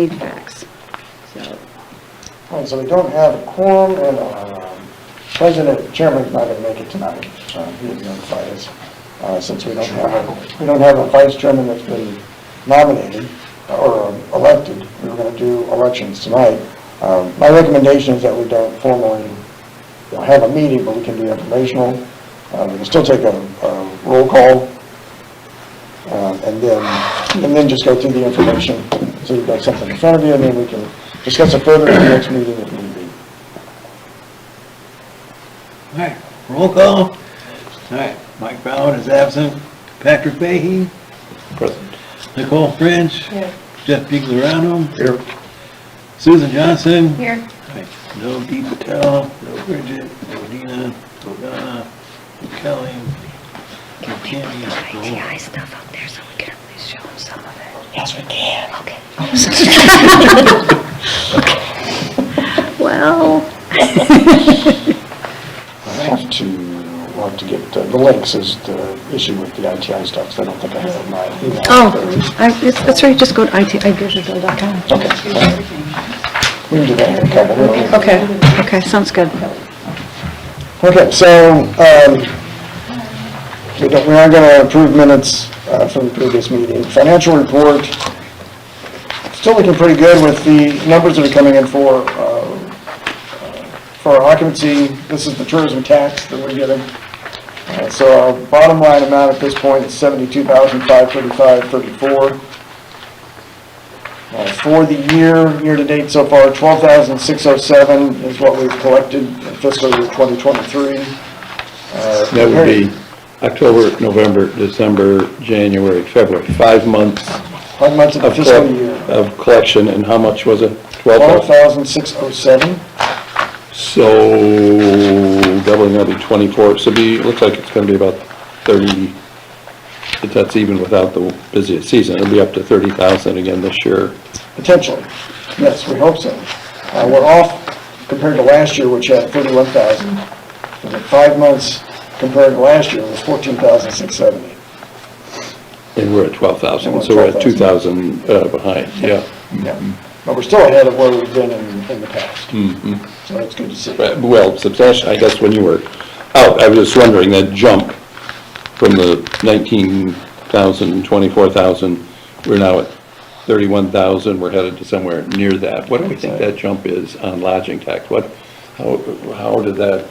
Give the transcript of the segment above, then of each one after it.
need facts. So, All right, so we don't have a quorum, and chairman's not going to make it tonight. He has notified us. Since we don't have a vice chairman that's been nominated or elected, we were going to do elections tonight. My recommendation is that we don't formally have a meeting, but we can do informational. We can still take a roll call, and then just go through the information. So you've got something in front of you, and then we can discuss it further in the next meeting if need be. All right, roll call. All right, Mike Brown is absent. Patrick Fahey. Present. Nicole French. Here. Jeff Biglorano. Here. Susan Johnson. Here. All right, no Dee Patel, no Bridget, no Dina, no Donna, no Kelly, no Tammy, no. ITI stuff up there so we can at least show them some of it. Yes, we can. Okay. Well. We'll have to get the links is the issue with the ITI stuff, so I don't think I have my email. Oh, that's right, just go to itidigital.com. Okay. We can do that in a couple of minutes. Okay, sounds good. Okay, so we are going to approve minutes from the previous meeting. Financial report, still looking pretty good with the numbers that are coming in for our occupancy. This is the tourism tax that we're getting. So our bottom line amount at this point is $72,535.34. For the year to date so far, $12,607 is what we've collected in fiscal year 2023. That would be October, November, December, January, February, 5 months 5 months of the fiscal year. of collection, and how much was it? 12,000? $12,607. So doubling that'll be 24, so it looks like it's going to be about 30, if that's even without the busiest season, it'll be up to 30,000 again this year. Potentially. Yes, we hope so. We're off compared to last year, which had 31,000. And in 5 months compared to last year, it was 14,670. And we're at 12,000, And so we're at 12,000. 2,000 behind, yeah. Yeah. But we're still ahead of where we've been in the past. So that's good to see. Well, substantial, I guess when you were out, I was just wondering, that jump from the 19,000, 24,000, we're now at 31,000, we're headed to somewhere near that. What do we think that jump is on lodging tax? How did that,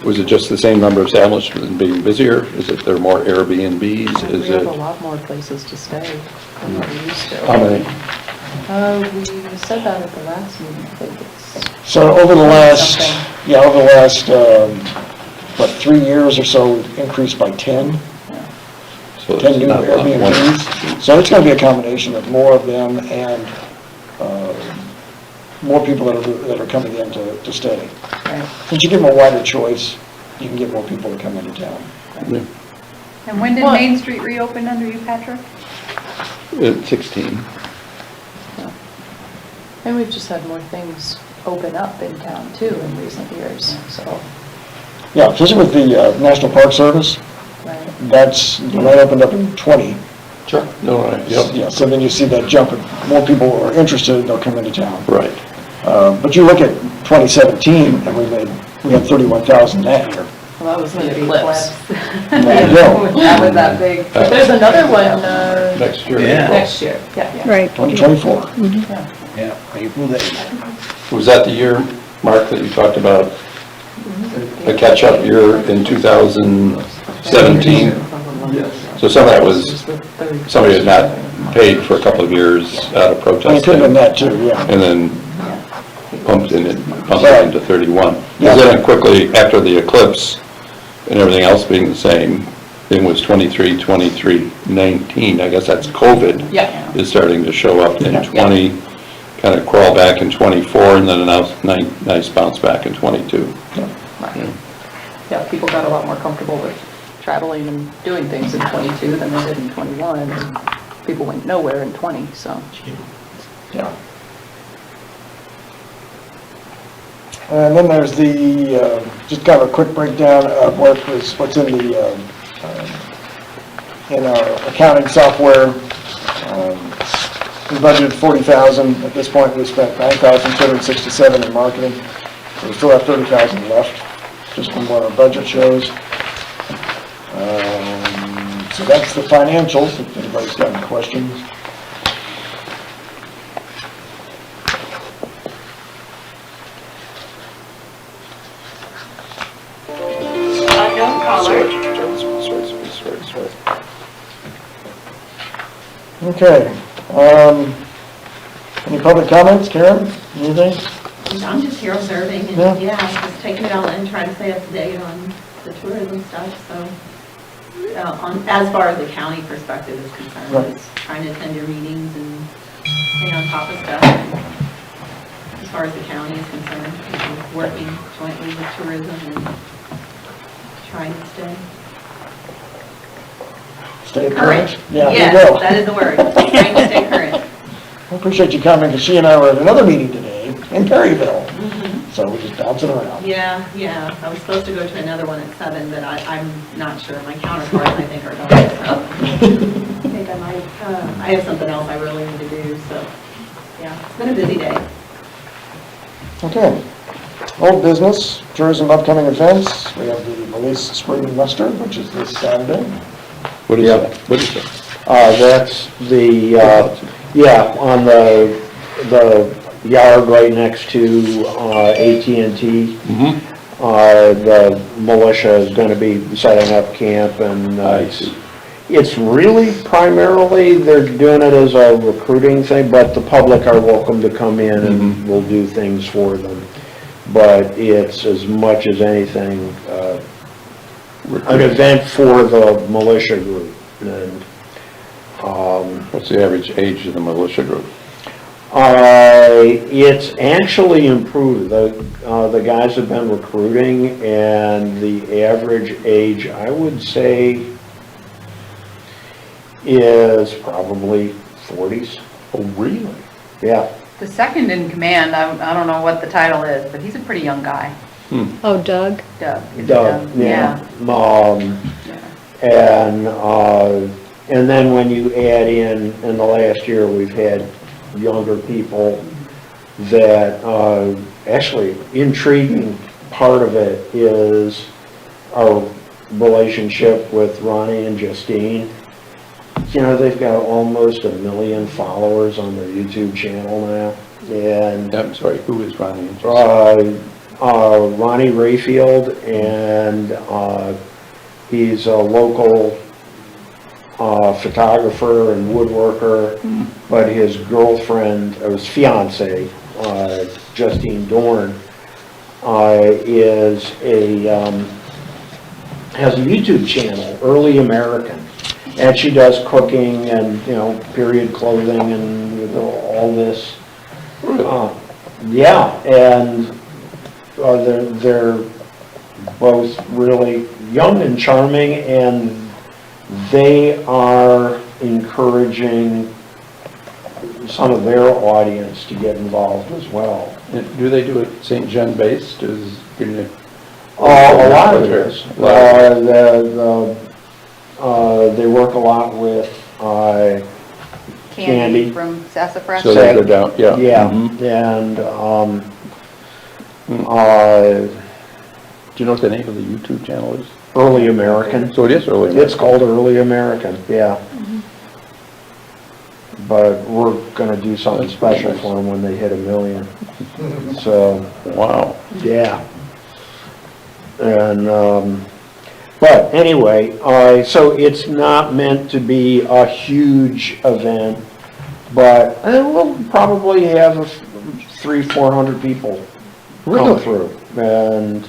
was it just the same number of establishments being busier? Is it there are more Airbnbs? We have a lot more places to stay than what we used to. How many? We said that at the last meeting, I think it's. So over the last, Something. 3 years or so, we've increased by 10. So 10 it's new not a lot. Airbnbs. So it's going to be a combination of more of them and more people that are coming in to stay. Right. Since you give them a wider choice, you can get more people to come into town. Yeah. And when did What? Main Street reopen under you, Patrick? 16. And we've just had more things open up in town too in recent years, so, Yeah, especially with the National Park Service, right. that opened up in 20. Sure. No, right, yep. Yeah, so then you see that jump, and more people are interested, they'll come into town. Right. But you look at 2017, and we had 31,000 that year. Well, that was the eclipse. There you go. That was that big. But there's another one, Next year. Yeah. next year, yeah. Right. 2024. Yeah, April 8th. Was that the year, Mark, that you talked about a catch-up year in 2017? So some of that was, somebody had not paid for a couple of years out of And it protest. could have been that too, yeah. And then pumped it into 31. Yeah. Because then quickly, after the eclipse and everything else being the same, then was 23, 19. I guess that's COVID. Yeah. Is starting to show up in 20, kind of crawl back in 24, and then a nice bounce back in 22. Yeah, people got a lot more comfortable with traveling and doing things in 22 than they did in 21, and people went nowhere in 20, so. Yeah. And then there's the, just kind of a quick breakdown of what's in the in our accounting software. We budgeted $40,000. At this point, we've spent $9,267 in marketing. So we still have $30,000 left, just from what our budget shows. So that's the financials, if anybody's got any questions. Unknown caller. Sorry. Okay. Any public comments, Karen? Anything? I'm just here observing Yeah. and, just taking it all in, trying to stay up to date on the tourism stuff, so. As far as the county perspective is concerned, Right. is trying to attend your meetings and stay on top of stuff. And as far as the county is concerned, working jointly with tourism and trying to Stay current. Yeah, there you Yes, go. that is the word, trying to stay current. I appreciate you coming, because she and I were at another meeting today in Perryville. So we're just bouncing around. Yeah. I was supposed to go to another one at 7, but I'm not sure. My counterparts, I think, are going, so. I think I might, I have something else I really need to do, so, yeah, it's been a busy day. Okay. Old business, tourism upcoming events. We have the Police Spring Muster, which is this Saturday. What is Yeah. that? What is that? That's the, on the yard right next to AT&T. The militia is going to be setting up camp, and Nice. it's really primarily, they're doing it as a recruiting thing, but the public are welcome to come in and we'll do things for them. But it's, as much as anything, an event for the militia group. And What's the average age of the militia group? it's actually improved. The guys have been recruiting, and the average age, I would say, is probably 40s. Oh, really? Yeah. The second in command, I don't know what the title is, but he's a pretty young guy. Oh, Doug? Doug. Is it Doug, yeah. Yeah. And then when you add in the last year, we've had younger people that, actually, intriguing part of it is our relationship with Ronnie and Justine. You know, they've got almost 1 million followers on their YouTube channel now, and I'm sorry, who is Ronnie? Ronnie Rayfield, and he's a local photographer and woodworker, but his girlfriend, or his fiance, Justine Dorn, has a YouTube channel, Early American, and she does cooking and, period clothing and all this. Yeah, and they're both really young and charming, and they are encouraging some of their audience to get involved as well. Do they do it St. John based? A lot of it is. They work a lot with Candy. From Sassafras. So they go down, yeah. Yeah, Mhm. and Do you know what the name of the YouTube channel is? Early American. So it is Early It's American. called Early American, yeah. But we're gonna do something That's pretty special nice. for them when they hit 1 million. So, Wow. yeah. And, but anyway, so it's not meant to be a huge event, but we'll probably have 300-400 people come Really? through. And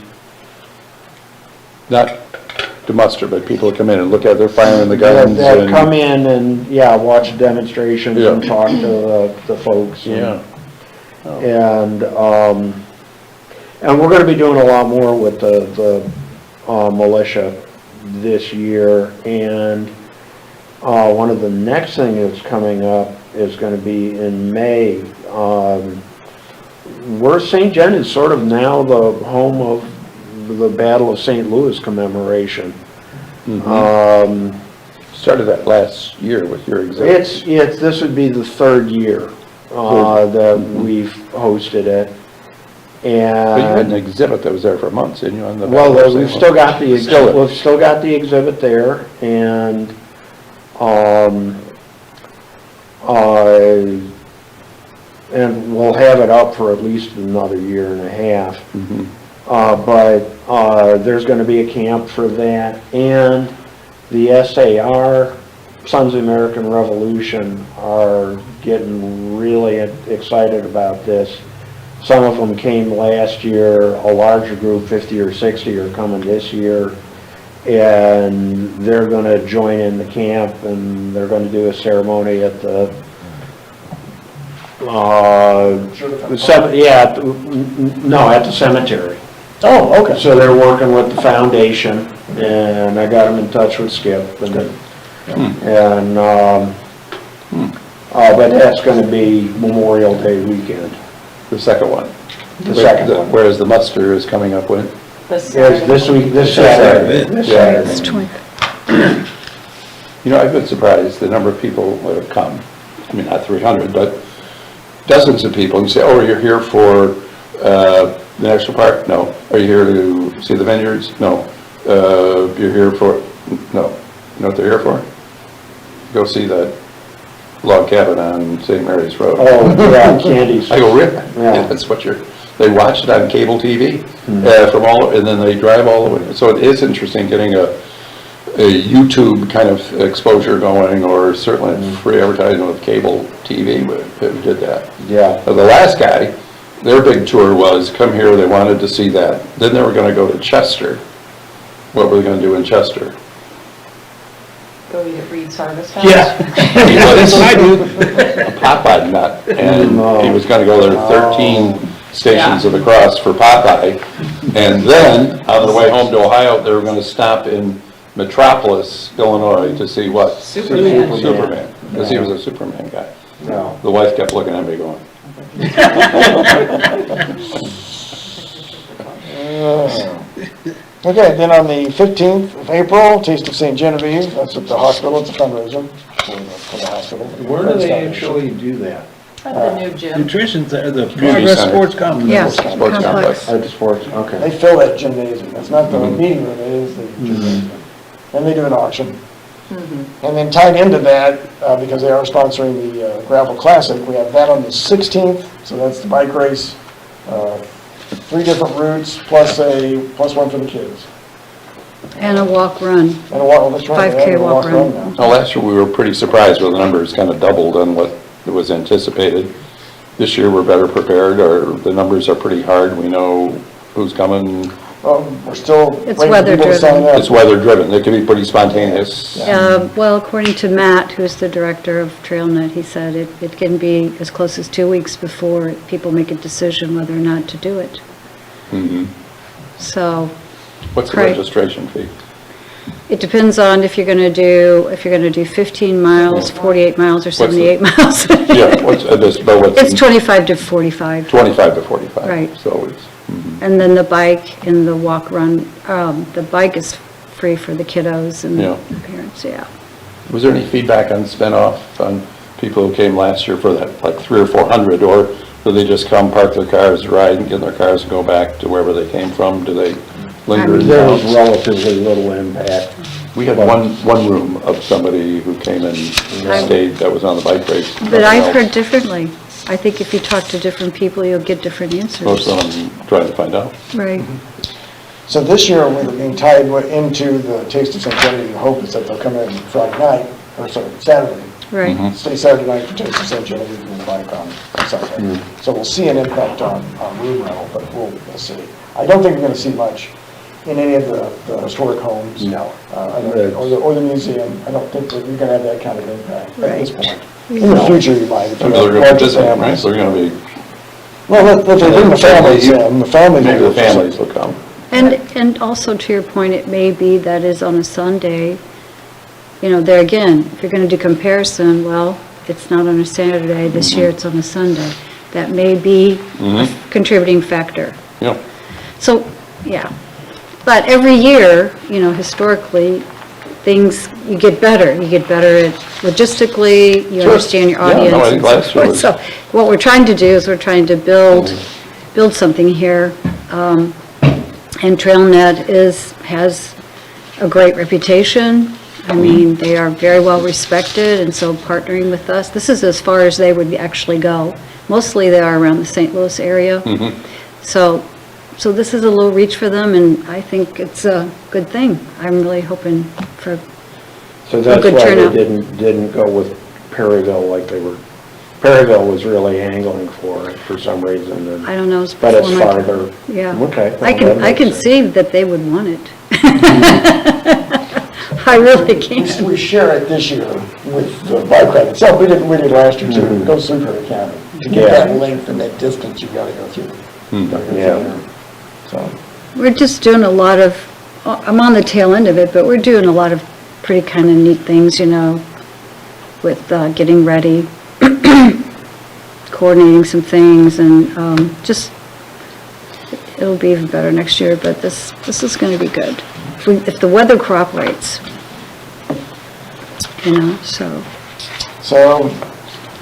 Not to muster, but people come in and look at, they're firing the guns they'll and... come in and, watch demonstrations and Yeah. talk to the folks. Yeah. And we're gonna be doing a lot more with the militia this year, and one of the next thing that's coming up is gonna be in May. St. John is sort of now the home of the Battle of St. Louis commemoration. started that last year with your exhibit. This would be the third year that we've hosted it. But you had an And, exhibit that was there for months, didn't you? On the well, back we've website? still got the, Still is. we've still got the exhibit there, and, and we'll have it up for at least another year and a half. Mhm. But there's gonna be a camp for that, and the SAR, Sons of the American Revolution, are getting really excited about this. Some of them came last year, a larger group, 50 or 60, are coming this year, and they're gonna join in the camp, and they're gonna do a ceremony at the at the cemetery. Oh, okay. So they're working with the foundation, and I got them in touch with Skip, and, but that's gonna be Memorial Day weekend, The second one. the second one. Whereas the muster is coming up with. Yes, this week, this Saturday, this Yeah. It's Saturday. 20. You know, I've been surprised, the number of people that have come. I mean, not 300, but dozens of people. You say, oh, you're here for the national park? No. Are you here to see the vineyards? No. You're here for, no. You know what they're here for? Go see that log cabin on St. Mary's Road. Oh, yeah, candies. I go, really? Yeah. That's what they watch it on cable TV from all, and then they drive all the way. So it is interesting getting a YouTube kind of exposure going, or certainly free advertising with cable TV, who did that. Yeah. The last guy, their big tour was, come here, they wanted to see that. Then they were gonna go to Chester. What were they gonna do in Chester? Go eat at Reed's Harvest House. That's what I do. A Popeye nut, and he was gonna go there 13 stations of the cross for Popeye. And then, on the way home to Ohio, they were gonna stop in Metropolis, Illinois, to see what? Superman. Superman, because he was a Superman guy. No. The wife kept looking at me going, Okay, then on the 15th of April, Taste of St. Genevieve, that's at the hospital, it's a fundraiser for the hospital. Where do they actually do that? At the new gym. Nutrition center, the Progress Center. Sports Complex. Yeah, Sports complex. complex. At the sports, They okay. fill that gymnasium, it's not the meeting room, it is the gymnasium. And they do an auction. And then tied into that, because they are sponsoring the Gravel Classic, we have that on the 16th, so that's the bike race. 3 different routes, plus one for the kids. And a walk-run. And a walk, that's right. 5K and a walk run. now. Now, last year, we were pretty surprised with the numbers, kind of doubled on what was anticipated. This year, we're better prepared, or the numbers are pretty hard, we know who's coming. We're still It's waiting for people to sign up. It's weather-driven, it can be pretty spontaneous. Well, according to Matt, who's the director of TrailNet, he said it can be as close as 2 weeks before people make a decision whether or not to do it. So What's the Right. registration fee? it depends on if you're going to do 15 miles, 48 miles, or 78 miles. Yeah, what's, It's 25 to 45. 25 to 45. Right. So it's, And then the bike and the walk-run, the bike is free for the kiddos and Yeah. the parents, yeah. was there any feedback on spin-off on people who came last year for that, like 300 or 400, or do they just come, park their cars, ride, and get in their cars and go back to wherever they came from? Do they linger in There was town? relatively little impact. We had one room of somebody who came and stayed, that was on the bike race. But I've heard differently. I think if you talk to different people, you'll get different Most answers. of them trying to find out. Right. So this year, we're being tied into the Taste of St. Genevieve. The hope is that they'll come in Friday night, or sorry, Saturday. Right. Stay Saturday night for Taste of St. Genevieve and then bike on Sunday. So we'll see an impact on room rental, but we'll see. I don't think we're going to see much in any of the historic homes. No. Or the museum. I don't think that you're going to have that kind of impact at this Right. point. In the future, you might. if you Maybe they're have going to larger visit, right? families. So they're going to be, Well, if they bring the families in, the families. maybe will the families will come. And also to your point, it may be that is on a Sunday, there again, if you're going to do comparison, well, it's not on a Saturday, this year it's on a Sunday. That may be a contributing factor. Yeah. So, yeah. But every year, historically, things, you get better at logistically, you Sure. understand your Yeah, no, audience. I think and so last year forth. was- So what we're trying to do is we're trying to build something here. And TrailNet has a great reputation. I mean, they are very well respected, and so partnering with us, this is as far as they would actually go. Mostly they are around the St. Louis area. So this is a little reach for them, and I think it's a good thing. I'm really hoping for, So that's good why they turnout. didn't go with Perryville like they were, Perryville was really angling for it for some reason, and, I don't know. but it's before my time. farther. Yeah. Okay. I well, can, that I makes can sense. see that they would want it. I really can. We share it this year with the bike ride itself. We did last year too. Go through Perry County. To get Yeah. that length and that distance, you gotta go through. Gotta go through Yeah. there. So, We're just doing a lot of, I'm on the tail end of it, but we're doing a lot of pretty kind of neat things, with getting ready, coordinating some things, and just, it'll be even better next year, but this is going to be good. If the weather cooperates, so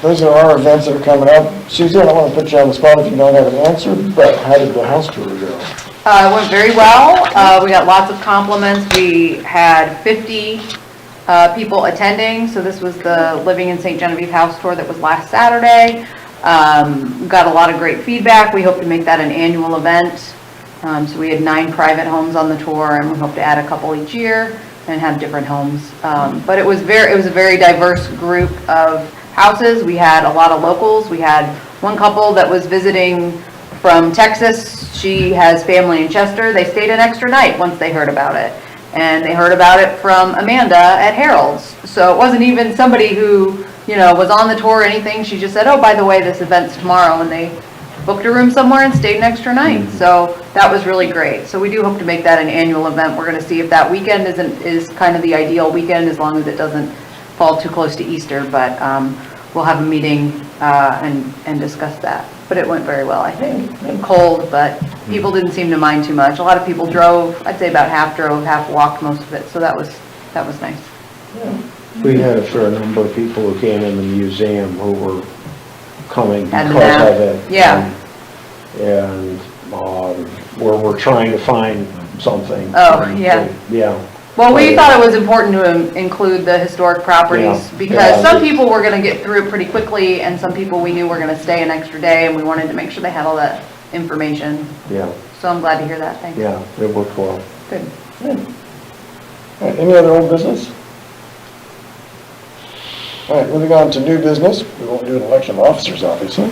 those are our events that are coming up. Susie, I don't want to put you on the spot if you don't have an answer, but how did the house tour go? It went very well. We got lots of compliments. We had 50 people attending, so this was the Living in St. Genevieve house tour that was last Saturday. Got a lot of great feedback. We hope to make that an annual event. So we had 9 private homes on the tour, and we hope to add a couple each year and have different homes. But it was a very diverse group of houses. We had a lot of locals. We had one couple that was visiting from Texas. She has family in Chester. They stayed an extra night once they heard about it. And they heard about it from Amanda at Harold's. So it wasn't even somebody who, was on the tour or anything. She just said, oh, by the way, this event's tomorrow. And they booked a room somewhere and stayed an extra night. So that was really great. So we do hope to make that an annual event. We're going to see if that weekend is kind of the ideal weekend, as long as it doesn't fall too close to Easter. But we'll have a meeting and discuss that. But it went very well, I think. Cold, but people didn't seem to mind too much. A lot of people drove. I'd say about half drove, half walked most of it. So that was nice. We had a fair number of people who came in the museum who were coming Had the because map. of it. Yeah. And we're trying to find something. Oh, yeah. Yeah. Well, we thought it was important to include the historic properties, Yeah. because Yeah. some people were gonna get through it pretty quickly, and some people we knew were gonna stay an extra day, and we wanted to make sure they had all that information. Yeah, So I'm glad to hear that, thanks. yeah, it worked well. Good. All right, any other old business? All right, moving on to new business. We won't do an election of officers, obviously.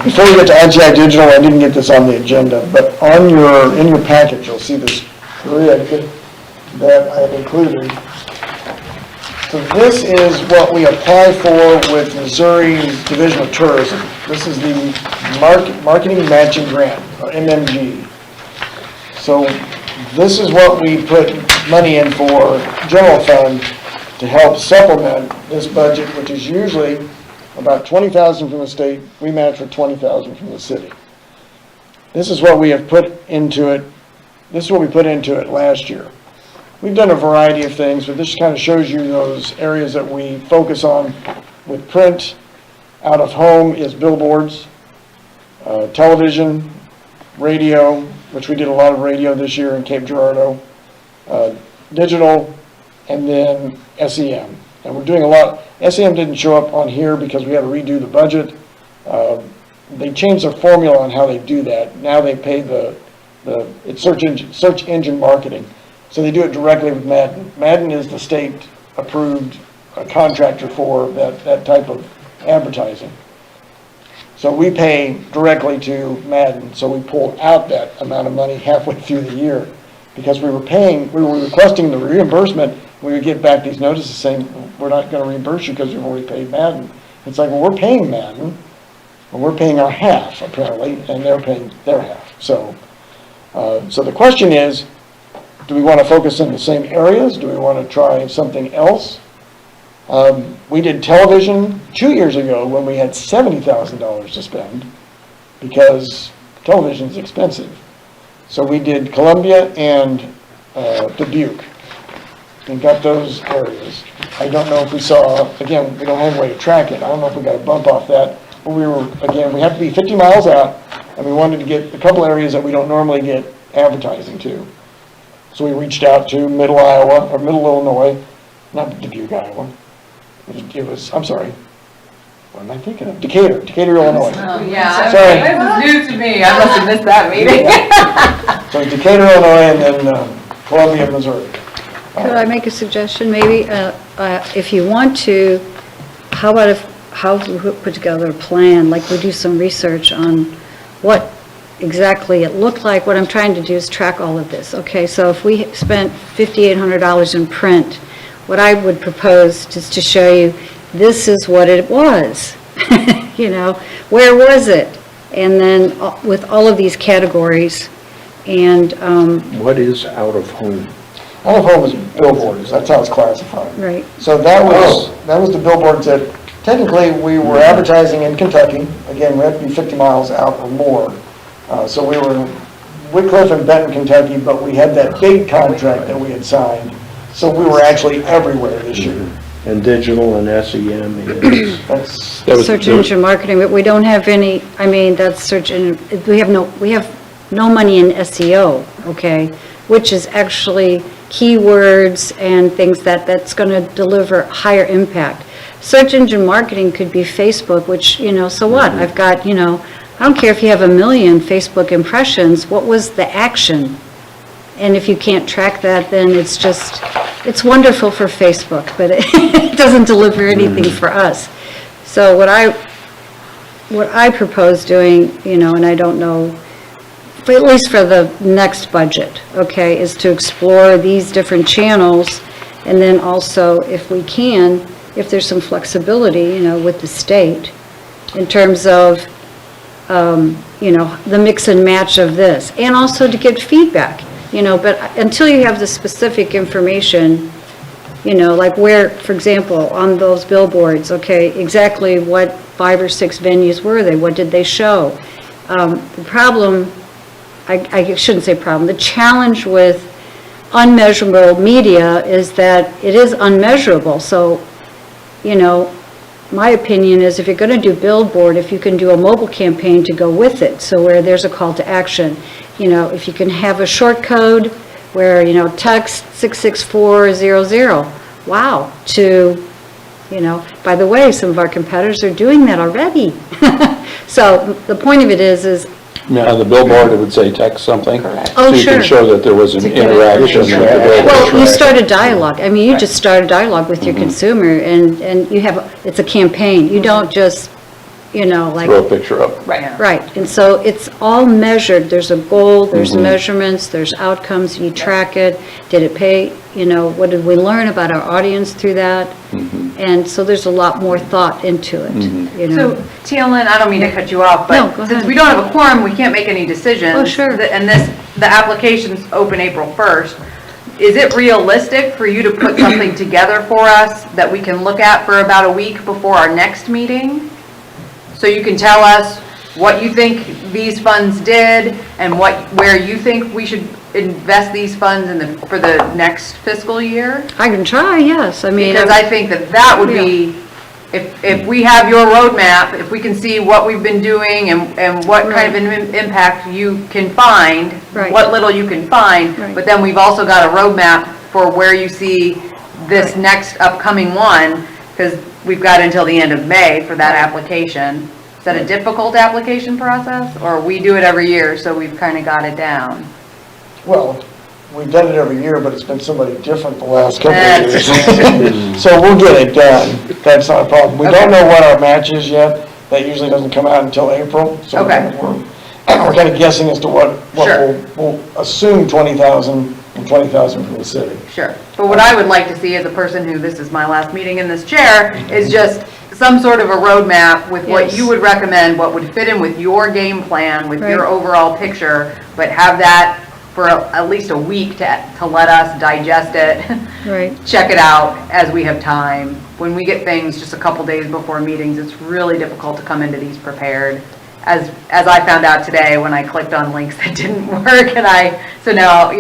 Before we get to IGI Digital, I didn't get this on the agenda, but in your package, you'll see this grid that I've included. So this is what we apply for with Missouri Division of Tourism. This is the Marketing Matching Grant, or MMG. So this is what we put money in for general fund to help supplement this budget, which is usually about $20,000 from the state. We match with $20,000 from the city. This is what we have put into it. This is what we put into it last year. We've done a variety of things, but this kind of shows you those areas that we focus on with print. Out of home is billboards, television, radio, which we did a lot of radio this year in Cape Girardeau, digital, and then SEM. And we're doing a lot. SEM didn't show up on here because we had to redo the budget. They changed their formula on how they do that. Now they pay it's search engine marketing. So they do it directly with Madden. Madden is the state-approved contractor for that type of advertising. So we pay directly to Madden. So we pull out that amount of money halfway through the year because we were requesting the reimbursement. We would get back these notices saying, we're not going to reimburse you because you've already paid Madden. It's like, well, we're paying Madden, and we're paying our half, apparently, and they're paying their half. So the question is, do we want to focus in the same areas? Do we want to try something else? We did television 2 years ago when we had $70,000 to spend because television is expensive. So we did Columbia and Dubuque. and got those areas. I don't know if we saw, again, we don't have a way to track it, I don't know if we got a bump off that, but we were, again, we have to be 50 miles out, and we wanted to get a couple areas that we don't normally get advertising to. So we reached out to Middle Iowa, or Middle Illinois, not Dubuque, Iowa. It was, I'm sorry, what am I thinking of? Decatur, Illinois. Oh, yeah, Sorry. this is news to me, I must have missed that meeting. So Decatur, Illinois, and then Columbia, Missouri. Could I make a suggestion, maybe? If you want to, how about how we put together a plan, like we do some research on what exactly it looked like. What I'm trying to do is track all of this. Okay, so if we spent $5,800 in print, what I would propose is to show you, this is what it was. Where was it? And then with all of these categories, and, What is out of home? Out of home is billboards, that's how it's classified. right, So that was the billboards that, technically, we were advertising in Kentucky. Again, we have to be 50 miles out or more. So we were in Whitcliffe and Benton, Kentucky, but we had that big contract that we had signed. So we were actually everywhere this year. And digital and SEM is, That's, search engine marketing, but we don't have any, that's search engine, we have no money in SEO, okay? Which is actually keywords and things that's gonna deliver higher impact. Search engine marketing could be Facebook, which, so what? I've got, I don't care if you have 1 million Facebook impressions, what was the action? And if you can't track that, then it's wonderful for Facebook, but it doesn't deliver anything for us. So what I propose doing, and I don't know, at least for the next budget, okay, is to explore these different channels, and then also, if we can, if there's some flexibility, with the state, in terms of, the mix and match of this, and also to get feedback, but until you have the specific information, like where, for example, on those billboards, okay, exactly what 5 or 6 venues were they, what did they show? The problem, I shouldn't say problem, the challenge with unmeasurable media is that it is unmeasurable. So, my opinion is if you're going to do billboard, if you can do a mobile campaign to go with it, so where there's a call to action, if you can have a short code where, text 66400, wow, to, by the way, some of our competitors are doing that already. So the point of it is on the billboard, it would say text something. Correct. Oh, So you can sure. show that there was an To get interaction with the information. billboard. well, you start a dialogue. You just start a dialogue with your consumer, and you have, it's a campaign. You don't just, like. Throw a picture up. Right. Right, and so it's all measured, there's a goal, there's measurements, there's outcomes, you track it, did it pay, what did we learn about our audience through that? And so there's a lot more thought into it, So, Tealyn, I don't mean to cut you off, No, but go since ahead. we don't have a quorum, we can't make any decisions. Oh, sure. And the application's open April 1st. Is it realistic for you to put something together for us that we can look at for about a week before our next meeting? So you can tell us what you think these funds did and where you think we should invest these funds for the next fiscal year? I can try, yes, Because I think that would be, if we have your roadmap, if we can see what we've been doing and what kind of an impact you can find, Right. what little you can find, Right. but then we've also got a roadmap for where you see this next upcoming one, because we've got until the end of May for that application. Is that a difficult application process, or we do it every year, so we've kind of got it down? well, we've done it every year, but it's been somebody different the last couple of That's- years. So we'll get it done, that's not a problem. We don't know what our match is yet, that usually doesn't come out until April, so Okay. we're kind of guessing as to what Sure. we'll assume 20,000 and 20,000 from the city. Sure, but what I would like to see as a person who, this is my last meeting in this chair, is just some sort of a roadmap with what Yes. you would recommend, what would fit in with your game plan, with your Right. overall picture, but have that for at least a week to let us digest it, Right, check it out as we have time. When we get things just a couple days before meetings, it's really difficult to come into these prepared. As I found out today when I clicked on links that didn't work, so now,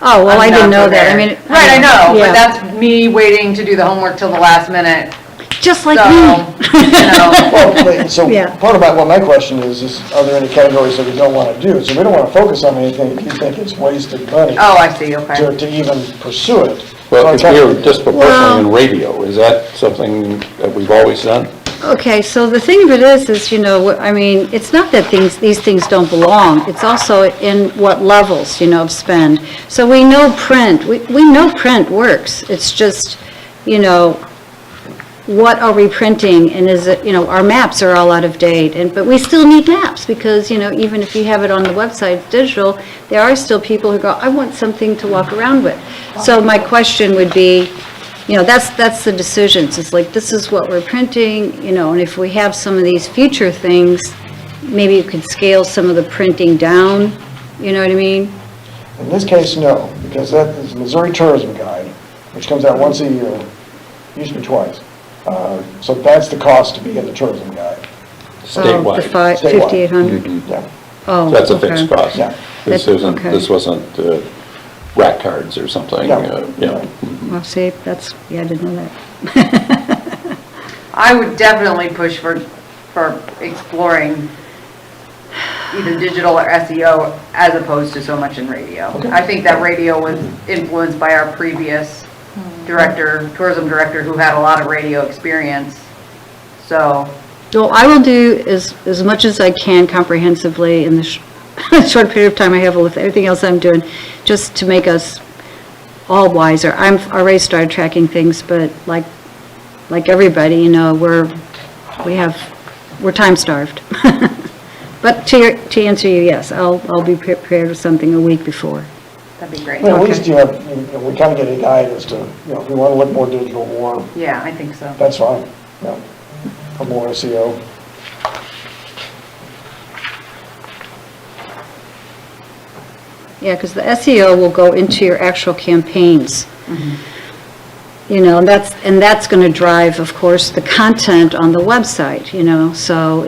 Oh, well, I I'm didn't not know that. I prepared. mean. Right, I know, Yeah. but that's me waiting to do the homework till the last minute, Just like so, me. you know. Well, wait, so Yeah. part about what my question is are there any categories that we don't want to do? So we don't want to focus on anything if you think it's wasted money Oh, I see, okay. to even pursue it. So Well, I'm if trying to- we're disproportionately in radio, is that something that we've always done? Okay, so the thing of it is, you know, I mean, it's not that these things don't belong, it's also in what levels, you know, of spend. So we know print, we know print works, it's just, you know, what are we printing, and is it, you know, our maps are all out of date, but we still need maps, because, you know, even if you have it on the website digital, there are still people who go, I want something to walk around with. So my question would be, you know, that's the decisions, it's like, this is what we're printing, you know, and if we have some of these future things, maybe you could scale some of the printing down, you know what I mean? In this case, no, because that is the Missouri Tourism Guide, which comes out once a year, usually twice. So that's the cost to be in the tourism guide. Statewide. The Statewide. 5,800? Yeah, Oh, That's a okay. fixed cost. Yeah. This That- isn't, okay. this wasn't rack cards or something, No. yeah. Well, see, that's, yeah, I didn't know that. I would definitely push for exploring either digital or SEO as opposed to so much in radio. Okay. I think that radio was influenced by our previous director, tourism director, who had a lot of radio experience. So, Well, I will do as much as I can comprehensively in the short period of time I have with everything else I'm doing, just to make us all wiser. I'm already started tracking things, but like everybody, you know, we're time starved. But to answer you, yes, I'll be prepared with something a week before. that'd be great. well, at least you have, you know, we kind of get a guide as to, you know, if we want to look more digital, more, Yeah, I think so. that's fine, yeah, or more SEO. Yeah, because the SEO will go into your actual campaigns. You know, and that's going to drive, of course, the content on the website, you know, so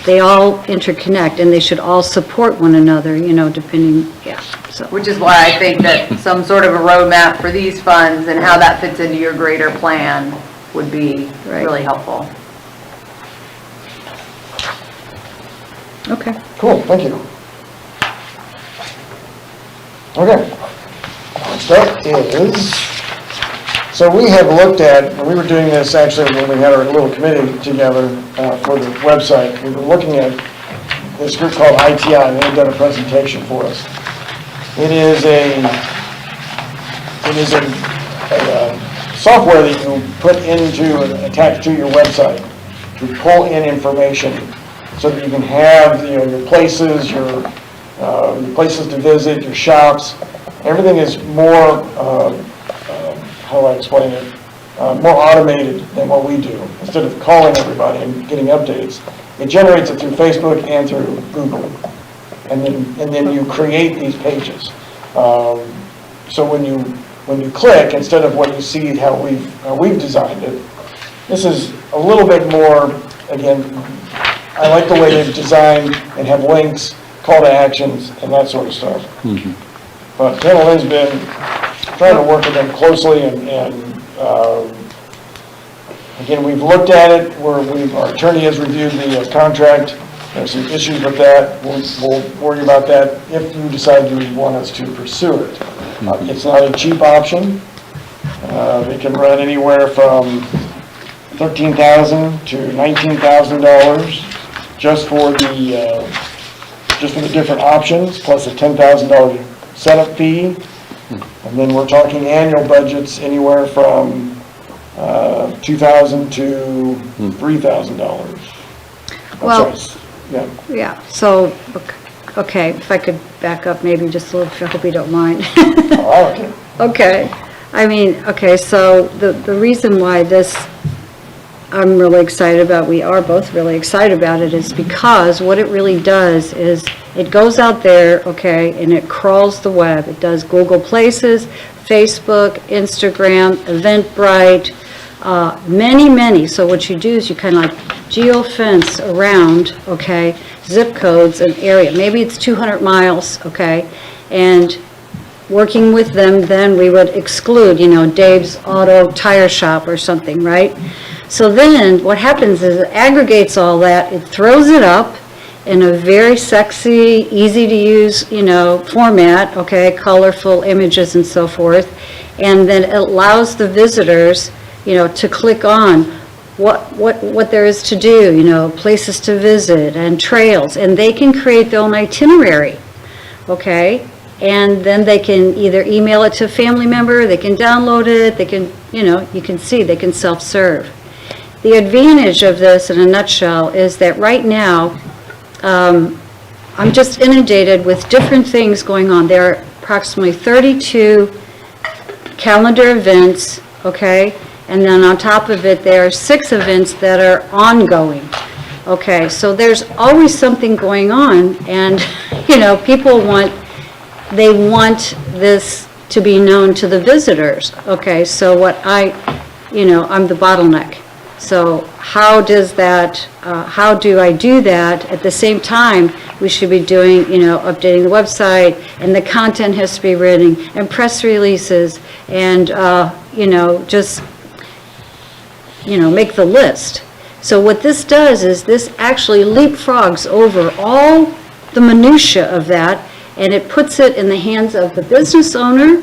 they all interconnect, and they should all support one another, you know, depending, yeah, so. Which is why I think that some sort of a roadmap for these funds and how that fits into your greater plan would be Right. really helpful. Okay. Cool, thank you. Okay. Next up is, so we have looked at, when we were doing this, actually, when we had our little committee together for the website, we were looking at this group called ITI, and they've done a presentation for us. It is a software that you put into and attach to your website to pull in information so that you can have, you know, your places, your places to visit, your shops. Everything is more, how do I explain it? More automated than what we do. Instead of calling everybody and getting updates, it generates it through Facebook and through Google. And then you create these pages. So when you click, instead of what you see how we've designed it, this is a little bit more, again, I like the way they've designed and have links, call to actions, and that sort of stuff. But Pamela's been trying to work with them closely, and again, we've looked at it, our attorney has reviewed the contract, there's some issues with that, we'll worry about that if you decide you want us to pursue it. It's not a cheap option. It can run anywhere from $13,000 to $19,000 just for the different options, plus a $10,000 setup fee. And then we're talking annual budgets anywhere from $2,000 to $3,000. Well- Yeah, Yeah, so, okay, if I could back up maybe just a little, I hope you don't mind. I like it. Okay, I mean, okay, so the reason why this, I'm really excited about, we are both really excited about it, is because what it really does is, it goes out there, okay, and it crawls the web. It does Google Places, Facebook, Instagram, Eventbrite, many. So what you do is you kind of like geofence around, okay, zip codes and area. Maybe it's 200 miles, okay, and working with them, then we would exclude, Dave's Auto Tire Shop or something, right? So then what happens is it aggregates all that, it throws it up in a very sexy, easy to use, format, okay, colorful images and so forth. And then it allows the visitors, to click on what there is to do, places to visit and trails, and they can create their own itinerary, okay? And then they can either email it to a family member, they can download it, they can, you can see, they can self-serve. The advantage of this, in a nutshell, is that right now, I'm just inundated with different things going on. There are approximately 32 calendar events, okay? And then on top of it, there are 6 events that are ongoing. Okay, so there's always something going on, and, people want this to be known to the visitors. Okay, so I'm the bottleneck. So how do I do that? At the same time, we should be doing, updating the website, and the content has to be written, and press releases, and, just, make the list. So what this does is this actually leapfrogs over all the minutia of that, and it puts it in the hands of the business owner,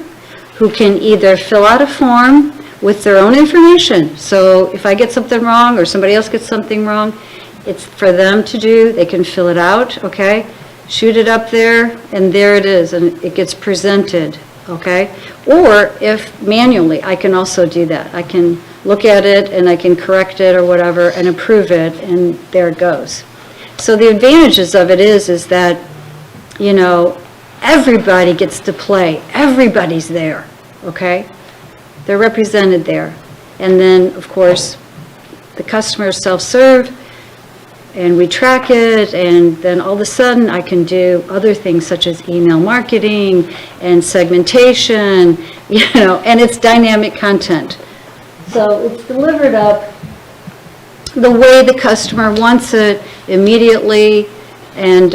who can either fill out a form with their own information. So if I get something wrong or somebody else gets something wrong, it's for them to do. They can fill it out, okay? Shoot it up there, and there it is, and it gets presented, okay? Or if manually, I can also do that. I can look at it and I can correct it or whatever and approve it, and there it goes. So the advantages of it is that, everybody gets to play. Everybody's there, okay? They're represented there. And then, of course, the customers self-serve, and we track it, and then all of a sudden I can do other things such as email marketing and segmentation, and it's dynamic content. So it's delivered up the way the customer wants it immediately, and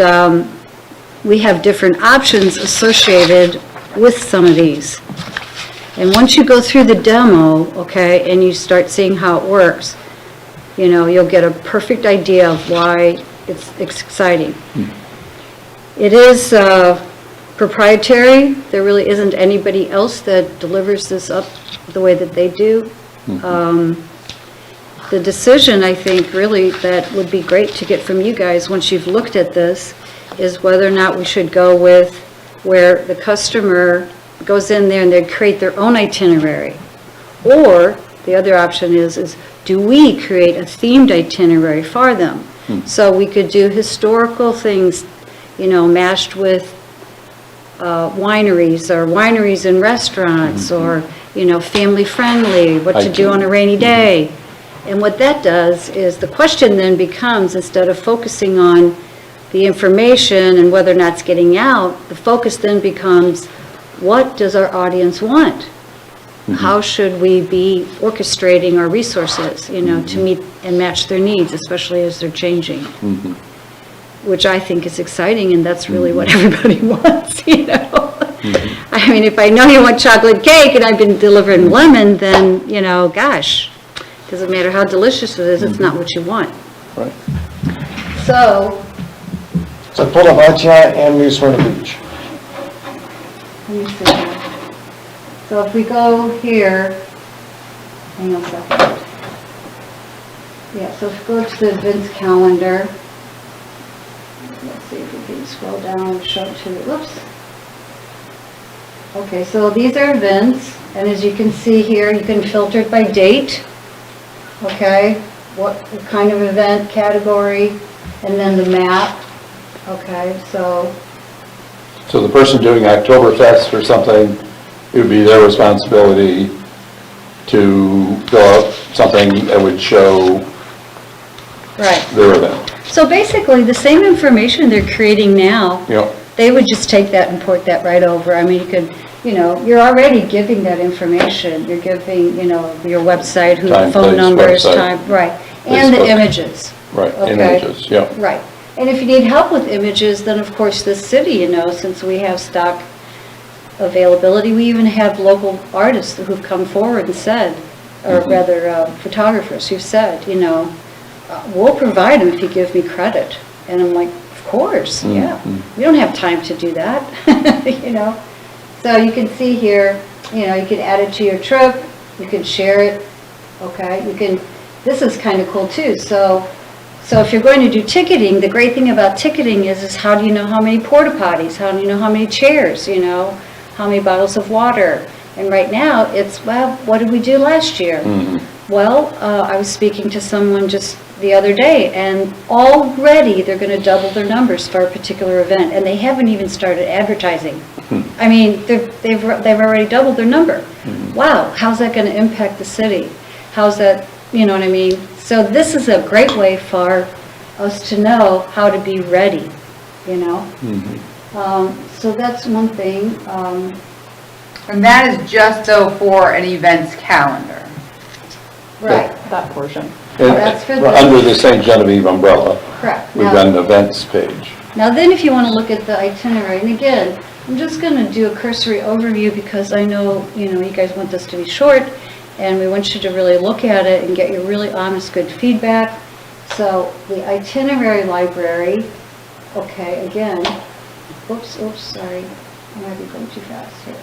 we have different options associated with some of these. And once you go through the demo, okay, and you start seeing how it works, you'll get a perfect idea of why it's exciting. It is proprietary. There really isn't anybody else that delivers this up the way that they do. The decision, I think, really, that would be great to get from you guys once you've looked at this, is whether or not we should go with where the customer goes in there and they create their own itinerary. Or the other option is do we create a themed itinerary for them? So we could do historical things, matched with wineries and restaurants, or, family friendly, what to do on a rainy day. And what that does is the question then becomes, instead of focusing on the information and whether or not it's getting out, the focus then becomes, what does our audience want? How should we be orchestrating our resources, to meet and match their needs, especially as they're changing? Which I think is exciting, and that's really what everybody wants, I mean, if I know you want chocolate cake and I've been delivering lemon, then, gosh, doesn't matter how delicious it is, it's not what you want. Right. So Puerto Vallarta and New Smyrna Beach. let me see. So if we go here, hang on a second. Yeah, so if we go to the events calendar, let's see if we can scroll down and show it to you. Whoops. Okay, so these are events, and as you can see here, you can filter it by date. Okay, what kind of event, category, and then the map. Okay, so So the person doing Oktoberfest or something, it would be their responsibility to fill out something that would show right. their event. So basically, the same information they're creating now, Yep. they would just take that and port that right over. I mean, you could, you're already giving that information. You're giving, your website, who, Time, phone place, numbers, website, time, right. And the Facebook. images. Right, Okay. images, yeah. Right. And if you need help with images, then of course the city, since we have stock availability. We even have local artists who've come forward and said, or rather photographers who've said, we'll provide them if you give me credit. And I'm like, of course, yeah. We don't have time to do that, So you can see here, you can add it to your trip, you can share it, okay? This is kind of cool too. So if you're going to do ticketing, the great thing about ticketing is how do you know how many porta potties? How do you know how many chairs, how many bottles of water? And right now, it's, well, what did we do last year? Well, I was speaking to someone just the other day, and already they're going to double their numbers for a particular event, and they haven't even started advertising. I mean, they've already doubled their number. Wow, how's that going to impact the city? How's that, you know what I mean? So this is a great way for us to know how to be ready, So that's one thing. And that is just though for an events calendar. Right, That portion. That's for Well, under the St. Genevieve umbrella, correct. we've got an events page. Now then, if you want to look at the itinerary, and again, I'm just going to do a cursory overview because I know, you guys want this to be short, and we want you to really look at it and get your really honest, good feedback. So the itinerary library, okay, again, oops, sorry, I might be going too fast here.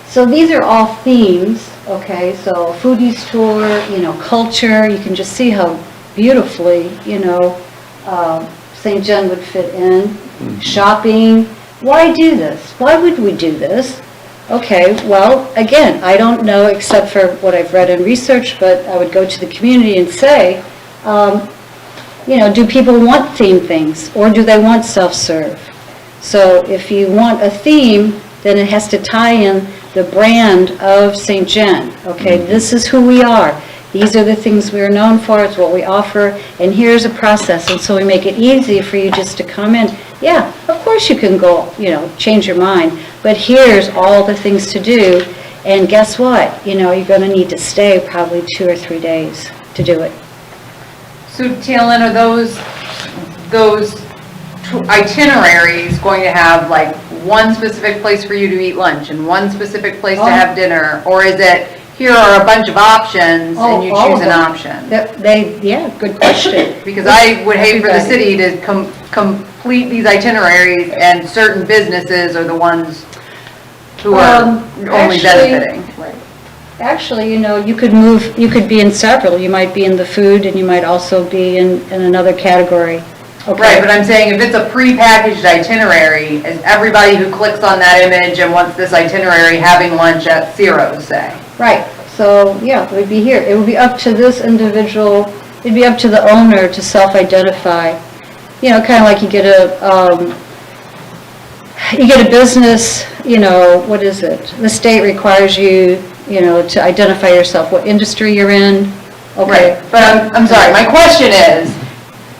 So these are all themes, okay, so foodies tour, culture, you can just see how beautifully, St. John would fit in. Shopping, why do this? Why would we do this? Okay, well, again, I don't know except for what I've read and researched, but I would go to the community and say, do people want theme things or do they want self-serve? So if you want a theme, then it has to tie in the brand of St. John. Okay, this is who we are. These are the things we are known for, it's what we offer, and here's a process. And so we make it easy for you just to come in. Yeah, of course you can go, change your mind, but here's all the things to do. And guess what? You're going to need to stay probably 2 or 3 days to do it. So Talon, are those itineraries going to have like one specific place for you to eat lunch and one specific place to have dinner? Or is it, here are a bunch of options and you choose an option? Yeah, good question. Because I would hate for the city to complete these itineraries and certain businesses are the ones who are only benefiting. Actually, you could be in several. You might be in the food and you might also be in another category. Okay. Right, but I'm saying if it's a prepackaged itinerary, is everybody who clicks on that image and wants this itinerary having lunch at Ciro's, say? Right, so yeah, it would be here. It would be up to this individual, it'd be up to the owner to self-identify. Kind of like you get a business, what is it? The state requires you, to identify yourself, what industry you're in. Okay. Right, but I'm sorry, my question is,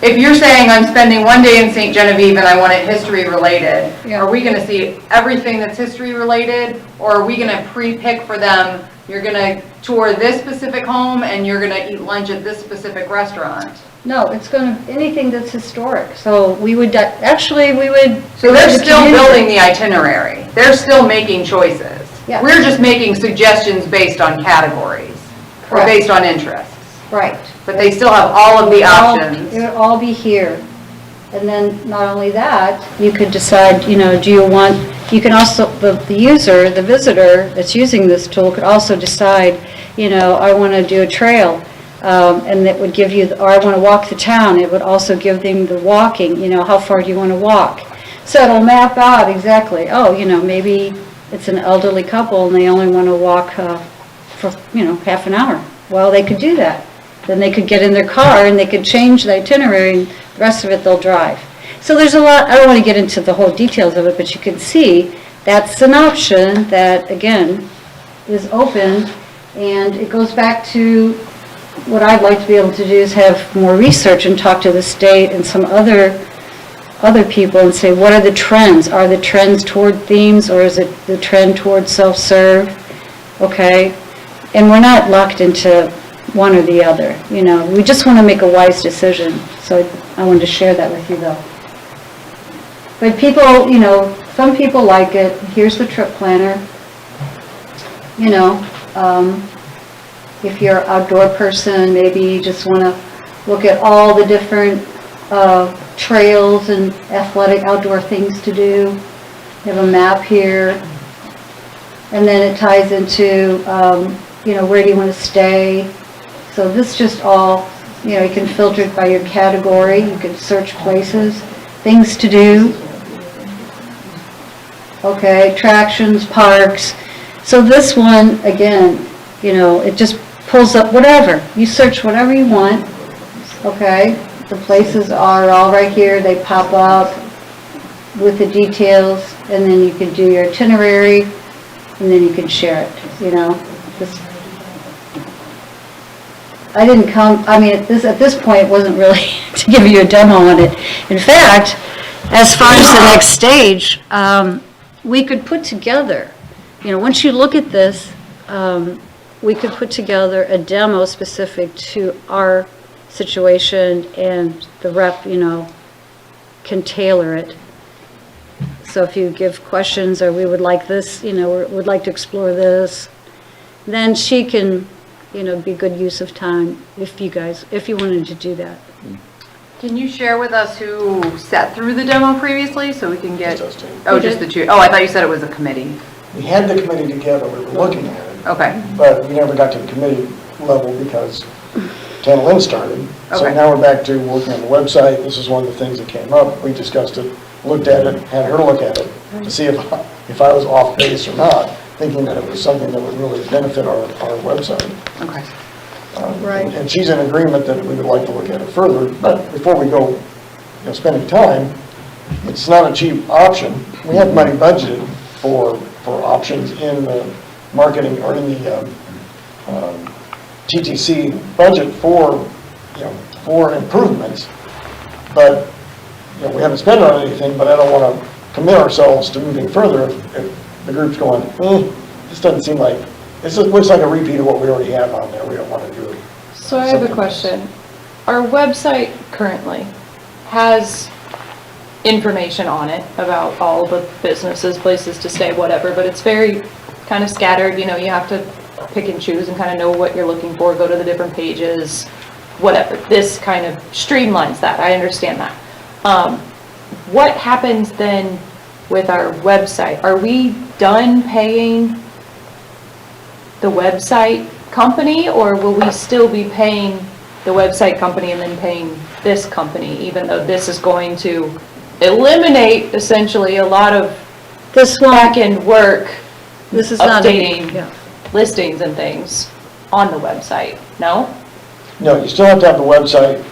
if you're saying I'm spending one day in St. Genevieve and I want it history related, Yeah. are we gonna see everything that's history related? Or are we gonna pre-pick for them, you're gonna tour this specific home and you're gonna eat lunch at this specific restaurant? No, it's anything that's historic. So we would, So they're still building the itinerary. They're still making choices. Yeah. We're just making suggestions based on categories or Correct. based on interests. Right. But they still have all of the options. It would all be here. And then not only that, you could decide, do you want, you can also, the user, the visitor that's using this tool could also decide, I want to do a trail. And it would give you, or I want to walk the town. It would also give them the walking, how far do you want to walk? So it'll map out exactly, maybe it's an elderly couple and they only want to walk for, half an hour. Well, they could do that. Then they could get in their car and they could change the itinerary and the rest of it they'll drive. So there's a lot, I don't want to get into the whole details of it, but you can see that's an option that, again, is open. And it goes back to what I'd like to be able to do is have more research and talk to the state and some other people and say, what are the trends? Are the trends toward themes or is it the trend toward self-serve? Okay. And we're not locked into one or the other, we just want to make a wise decision. So I wanted to share that with you though. But people, some people like it. Here's the trip planner. You know, if you're an outdoor person, maybe you just want to look at all the different trails and athletic outdoor things to do. You have a map here. And then it ties into, you know, where do you want to stay. So this just all, you know, you can filter it by your category. You can search places, things to do. Okay, attractions, parks. So this one, again, you know, it just pulls up whatever. You search whatever you want, okay? The places are all right here. They pop up with the details, and then you can do your itinerary, and then you can share it, you know? I didn't come, I mean, at this point, it wasn't really to give you a demo on it. In fact, as far as the next stage, we could put together, you know, once you look at this, we could put together a demo specific to our situation, and the rep, you know, can tailor it. So if you give questions, or we would like this, you know, or would like to explore this, then she can, you know, be good use of time if you wanted to do that. Can you share with us who sat through the demo previously, so we can get? Just us two. Oh, just the two. Oh, I thought you said it was a committee. We had the committee together, we were looking at it, Okay, but we never got to the committee level because Ken Lynn started. So Okay. now we're back to working on the website. This is one of the things that came up. We discussed it, looked at it, had her look at it to see if I was off base or not, thinking that it was something that would really benefit our website. okay. Right. And she's in agreement that we would like to look at it further, but before we go, you know, spending time, it's not a cheap option. We have money budgeted for options in the marketing, or in the TTC budget for, you know, for improvements, but, you know, we haven't spent on anything, but I don't want to commit ourselves to moving further if the group's going, this doesn't seem like, this looks like a repeat of what we already have on there, we don't want to do it. So I have a question. Our website currently has information on it about all the businesses, places to stay, whatever, but it's very kind of scattered. You know, you have to pick and choose and kind of know what you're looking for, go to the different pages, whatever. This kind of streamlines that. I understand that. What happens then with our website? Are we done paying the website company, or will we still be paying the website company and then paying this company, even though this is going to eliminate essentially a lot of This one, back-end work this is not, updating yeah. listings and things on the website? No? No, you still have to have the website.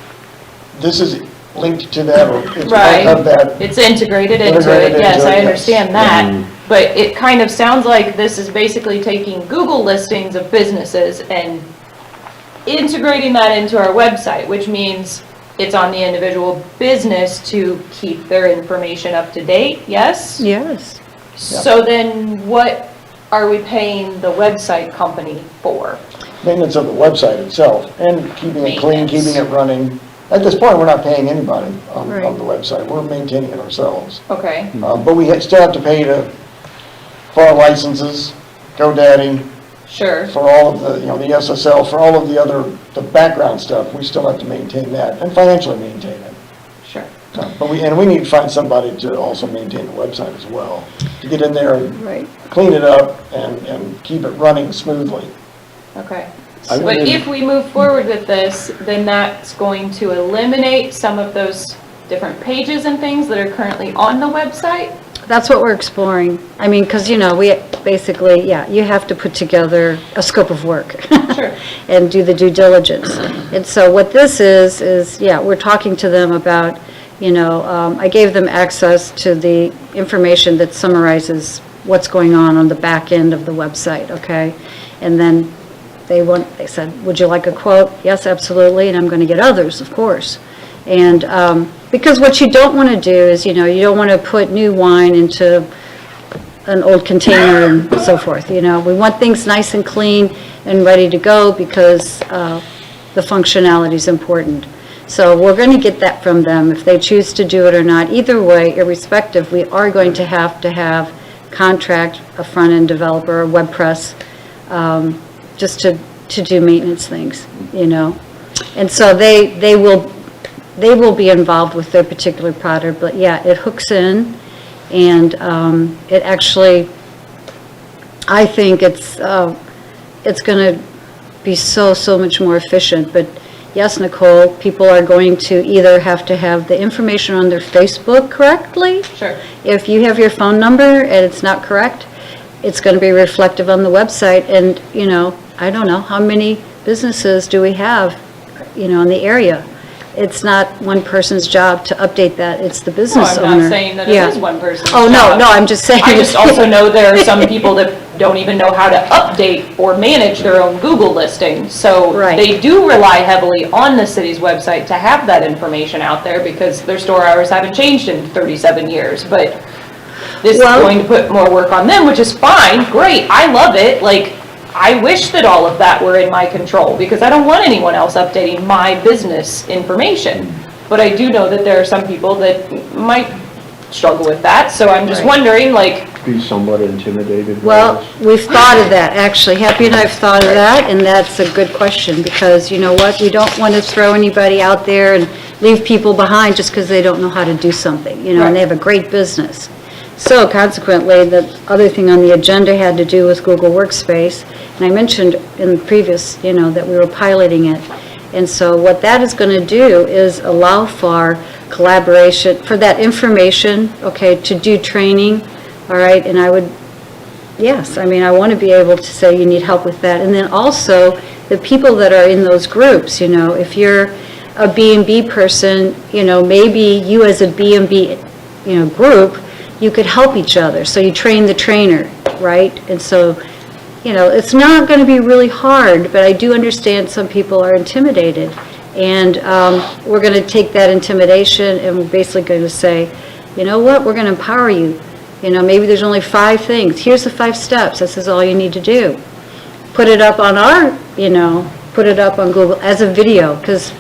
This is linked to that, or it's Right. part of that. It's integrated into Integrated it, yes, into it, I yes. understand that. But it kind of sounds like this is basically taking Google listings of businesses and integrating that into our website, which means it's on the individual business to keep their information up to date, yes? Yes. So then what are we paying the website company for? Maintenance of the website itself, and keeping it clean, Maintenance. keeping it running. At this point, we're not paying anybody on Right. the website, we're maintaining it ourselves. Okay, But we still have to pay for our licenses, GoDaddy, sure, for all of the, you know, the SSL, for all of the background stuff, we still have to maintain that, and financially maintain it. sure. But we need to find somebody to also maintain the website as well, to get in there and Right. clean it up and keep it running smoothly. Okay. I But went in- if we move forward with this, then that's going to eliminate some of those different pages and things that are currently on the website? That's what we're exploring. I mean, because, you know, we basically, yeah, you have to put together a scope of work. Sure. And do the due diligence. And so what this is, yeah, we're talking to them about, you know, I gave them access to the information that summarizes what's going on the back end of the website, okay? And then they said, would you like a quote? Yes, absolutely, and I'm going to get others, of course. And because what you don't want to do is, you know, you don't want to put new wine into an old container and so forth, you know. We want things nice and clean and ready to go because the functionality is important. So we're going to get that from them if they choose to do it or not. Either way, irrespective, we are going to have contract a front-end developer, a web press, just to do maintenance things, you know. And so they will be involved with their particular product, but yeah, it hooks in, and it actually, I think it's going to be so much more efficient. But yes, Nicole, people are going to either have to have the information on their Facebook correctly. Sure. If you have your phone number and it's not correct, it's going to be reflective on the website. And, you know, I don't know, how many businesses do we have, you know, in the area? It's not one person's job to update that, it's the No, business I'm owner. not saying that it Yeah. is one person's Oh, job. no, I'm just saying. I just also know there are some people that don't even know how to update or manage their own Google listing. So Right. they do rely heavily on the city's website to have that information out there because their store hours haven't changed in 37 years. But this is Well- going to put more work on them, which is fine, great, I love it. Like, I wish that all of that were in my control because I don't want anyone else updating my business information. But I do know that there are some people that might struggle with that. So I'm just wondering, like, Be somewhat intimidated by Well, this. we've thought of that, actually. Happy and I have thought of that, and that's a good question, because you know what? We don't want to throw anybody out there and leave people behind just because they don't know how to do something, you know, and they have a great business. So consequently, the other thing on the agenda had to do with Google Workspace, and I mentioned in the previous, you know, that we were piloting it. And so what that is going to do is allow for collaboration, for that information, okay, to do training, all right, and I would, yes, I mean, I want to be able to say you need help with that. And then also, the people that are in those groups, you know, if you're a B&B person, you know, maybe you as a B&B, you know, group, you could help each other. So you train the trainer, right? And so, you know, it's not going to be really hard, but I do understand some people are intimidated. And we're going to take that intimidation and we're basically going to say, you know what, we're going to empower you. You know, maybe there's only 5 things. Here's the 5 steps. This is all you need to do. Put it up on our, you know, put it up on Google as a video, because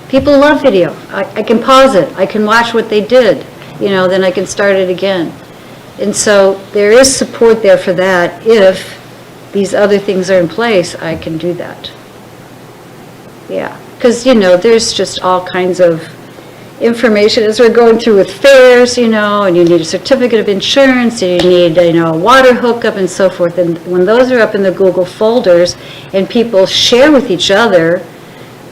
people love video. I can pause it. I can watch what they did, you know, then I can start it again. And so there is support there for that. If these other things are in place, I can do that. Yeah, because, you know, there's just all kinds of information as we're going through with fairs, you know, and you need a certificate of insurance, and you need, you know, a water hookup and so forth. And when those are up in the Google folders and people share with each other,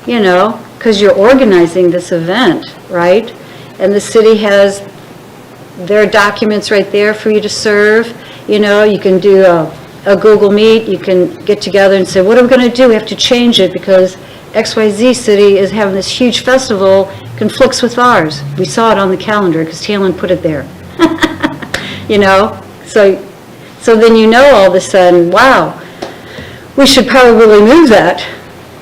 you know, because you're organizing this event, right? And the city has their documents right there for you to serve. You know, you can do a Google Meet, you can get together and say, what are we going to do? We have to change it because XYZ city is having this huge festival, conflicts with ours. We saw it on the calendar because Talon put it there. You know, so then you know all of a sudden, wow, we should probably move that.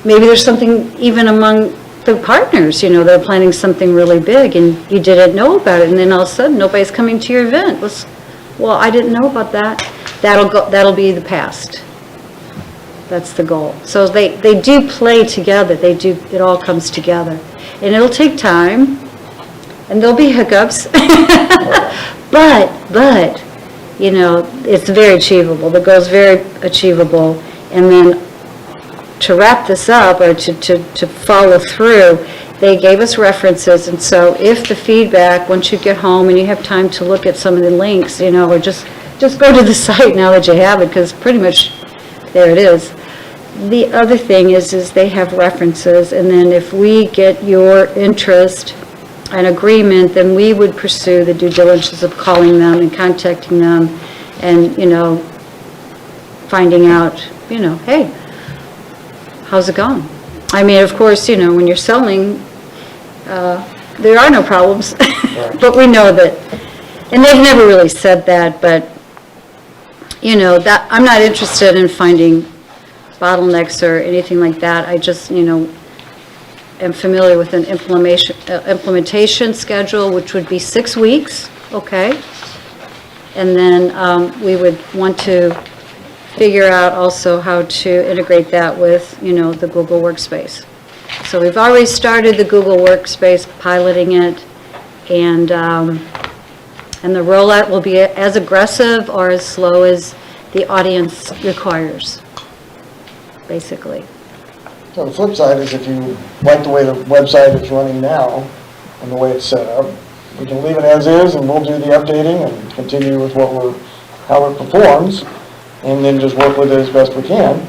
Maybe there's something even among the partners, you know, they're planning something really big and you didn't know about it, and then all of a sudden nobody's coming to your event. Well, I didn't know about that. That'll be the past. That's the goal. So they do play together. It all comes together. And it'll take time, and there'll be hiccups. But, you know, it's very achievable. The goal's very achievable. And then to wrap this up, or to follow through, they gave us references. And so if the feedback, once you get home and you have time to look at some of the links, you know, or just go to the site now that you have it, because pretty much there it is. The other thing is they have references, and then if we get your interest and agreement, then we would pursue the due diligence of calling them and contacting them and, you know, finding out, you know, hey, how's it going? I mean, of course, you know, when you're selling, there are no problems, but we know that, and they've never really said that, but, you know, that I'm not interested in finding bottlenecks or anything like that. I just, you know, am familiar with an implementation schedule, which would be 6 weeks, okay? And then we would want to figure out also how to integrate that with, you know, the Google Workspace. So we've already started the Google Workspace, piloting it, and the rollout will be as aggressive or as slow as the audience requires, basically. So the flip side is if you like the way the website is running now and the way it's set up, we can leave it as is and we'll do the updating and continue with how it performs, and then just work with it as best we can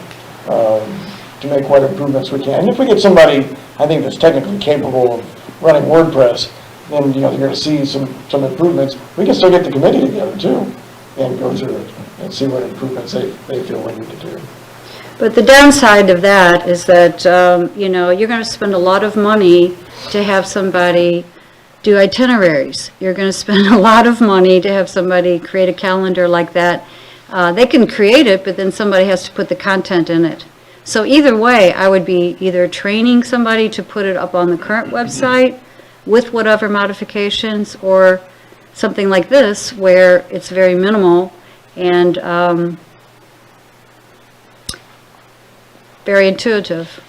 to make what improvements we can. And if we get somebody, I think, that's technically capable of running WordPress, then, you're going to see some improvements. We can still get the committee together too and go through it and see what improvements they feel we need to do. But the downside of that is that, you're going to spend a lot of money to have somebody do itineraries. You're going to spend a lot of money to have somebody create a calendar like that. They can create it, but then somebody has to put the content in it. So either way, I would be either training somebody to put it up on the current website with whatever modifications, or something like this where it's very minimal and very intuitive.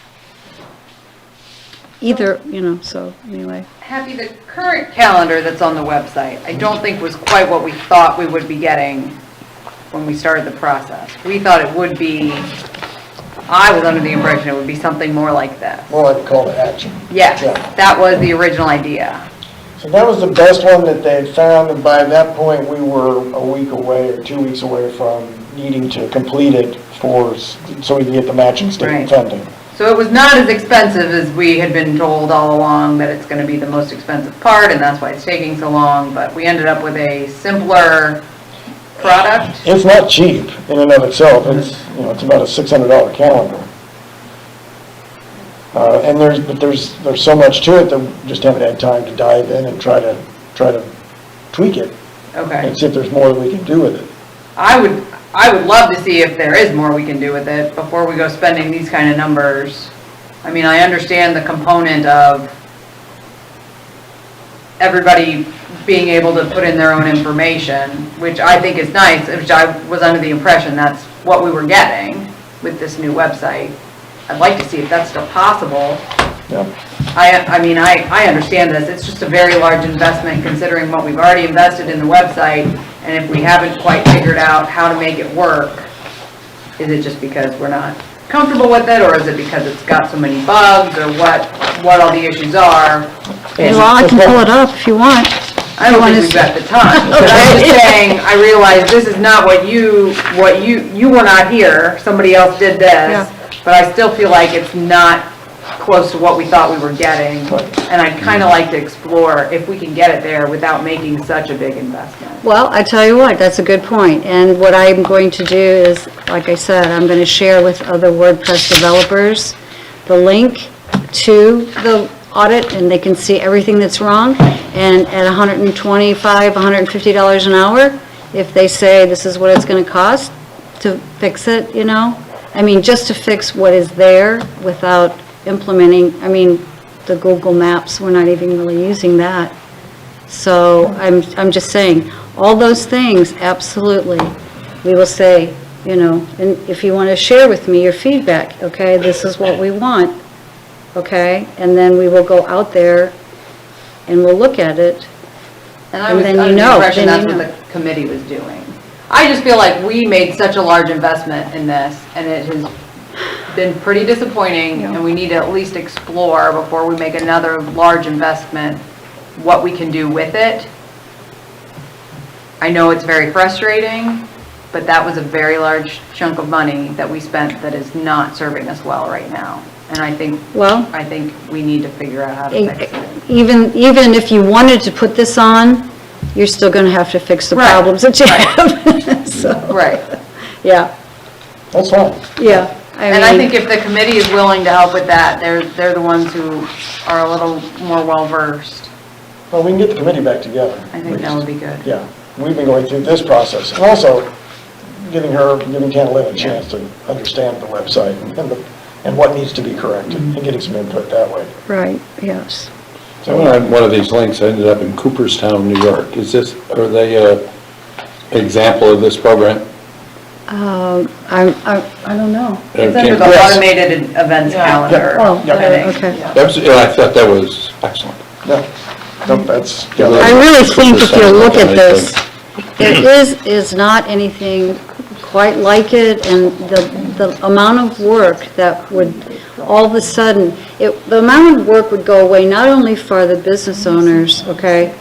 Either, so anyway. Happy, the current calendar that's on the website, I don't think was quite what we thought we would be getting when we started the process. We thought it would be, I was under the impression it would be something more like this. More like a call to action. Yes, Yeah. that was the original idea. So that was the best one that they had found, and by that point, we were a week away or 2 weeks away from needing to complete it so we can get the matching state Right. funding. So it was not as expensive as we had been told all along, that it's going to be the most expensive part, and that's why it's taking so long, but we ended up with a simpler product. It's not cheap in and of itself. It's about a $600 calendar. And there's so much to it that we just haven't had time to dive in and try to tweak it Okay. and see if there's more that we can do with it. I would love to see if there is more we can do with it before we go spending these kind of numbers. I mean, I understand the component of everybody being able to put in their own information, which I think is nice, which I was under the impression that's what we were getting with this new website. I'd like to see if that's still possible. Yeah. I understand this, it's just a very large investment considering what we've already invested in the website, and if we haven't quite figured out how to make it work, is it just because we're not comfortable with it, or is it because it's got so many bugs, or what all the issues are? Well, I can pull it up if you want. I don't think we've got the time, but I'm just saying, I realize this is not what you were not here, somebody else did Yeah. this, but I still feel like it's not close to what we thought we were getting, and I'd kind of like to explore if we can get it there without making such a big investment. Well, I tell you what, that's a good point. And what I'm going to do is, like I said, I'm going to share with other WordPress developers the link to the audit, and they can see everything that's wrong. And at $125, $150 an hour, if they say this is what it's going to cost to fix it, I mean, just to fix what is there without implementing, the Google Maps, we're not even really using that. So I'm just saying, all those things, absolutely. We will say, and if you want to share with me your feedback, okay, this is what we want, okay? And then we will go out there and we'll look at it. And I And was then under you the know, impression then that's you what the committee was doing. I just feel like we made such a large investment in this, and it has been pretty disappointing, Yeah. and we need to at least explore before we make another large investment, what we can do with it. I know it's very frustrating, but that was a very large chunk of money that we spent that is not serving us well right now. And I think we need to figure out how to fix it. Even if you wanted to put this on, you're still going to have to fix the Right, problems that you right. have. So, Right. yeah, That's fine. yeah. And I think if the committee is willing to help with that, they're the ones who are a little more well-versed. Well, we can get the committee back together. I think that would be good. Yeah, we've been going through this process, and also giving Cantalyn a chance to understand the website and what needs to be corrected, and getting some input that way. Right, yes. So when I had one of these links, I ended up in Cooperstown, New York. Are they a example of this program? I don't know. It's under the Yes. automated events Yeah. calendar. Oh, Yeah. okay. I thought that was excellent. Yeah, nope, that's. I really think if you look at this, there is not anything quite like it, and the amount of work that would, all of a sudden, the amount of work would go away not only for the business owners, okay,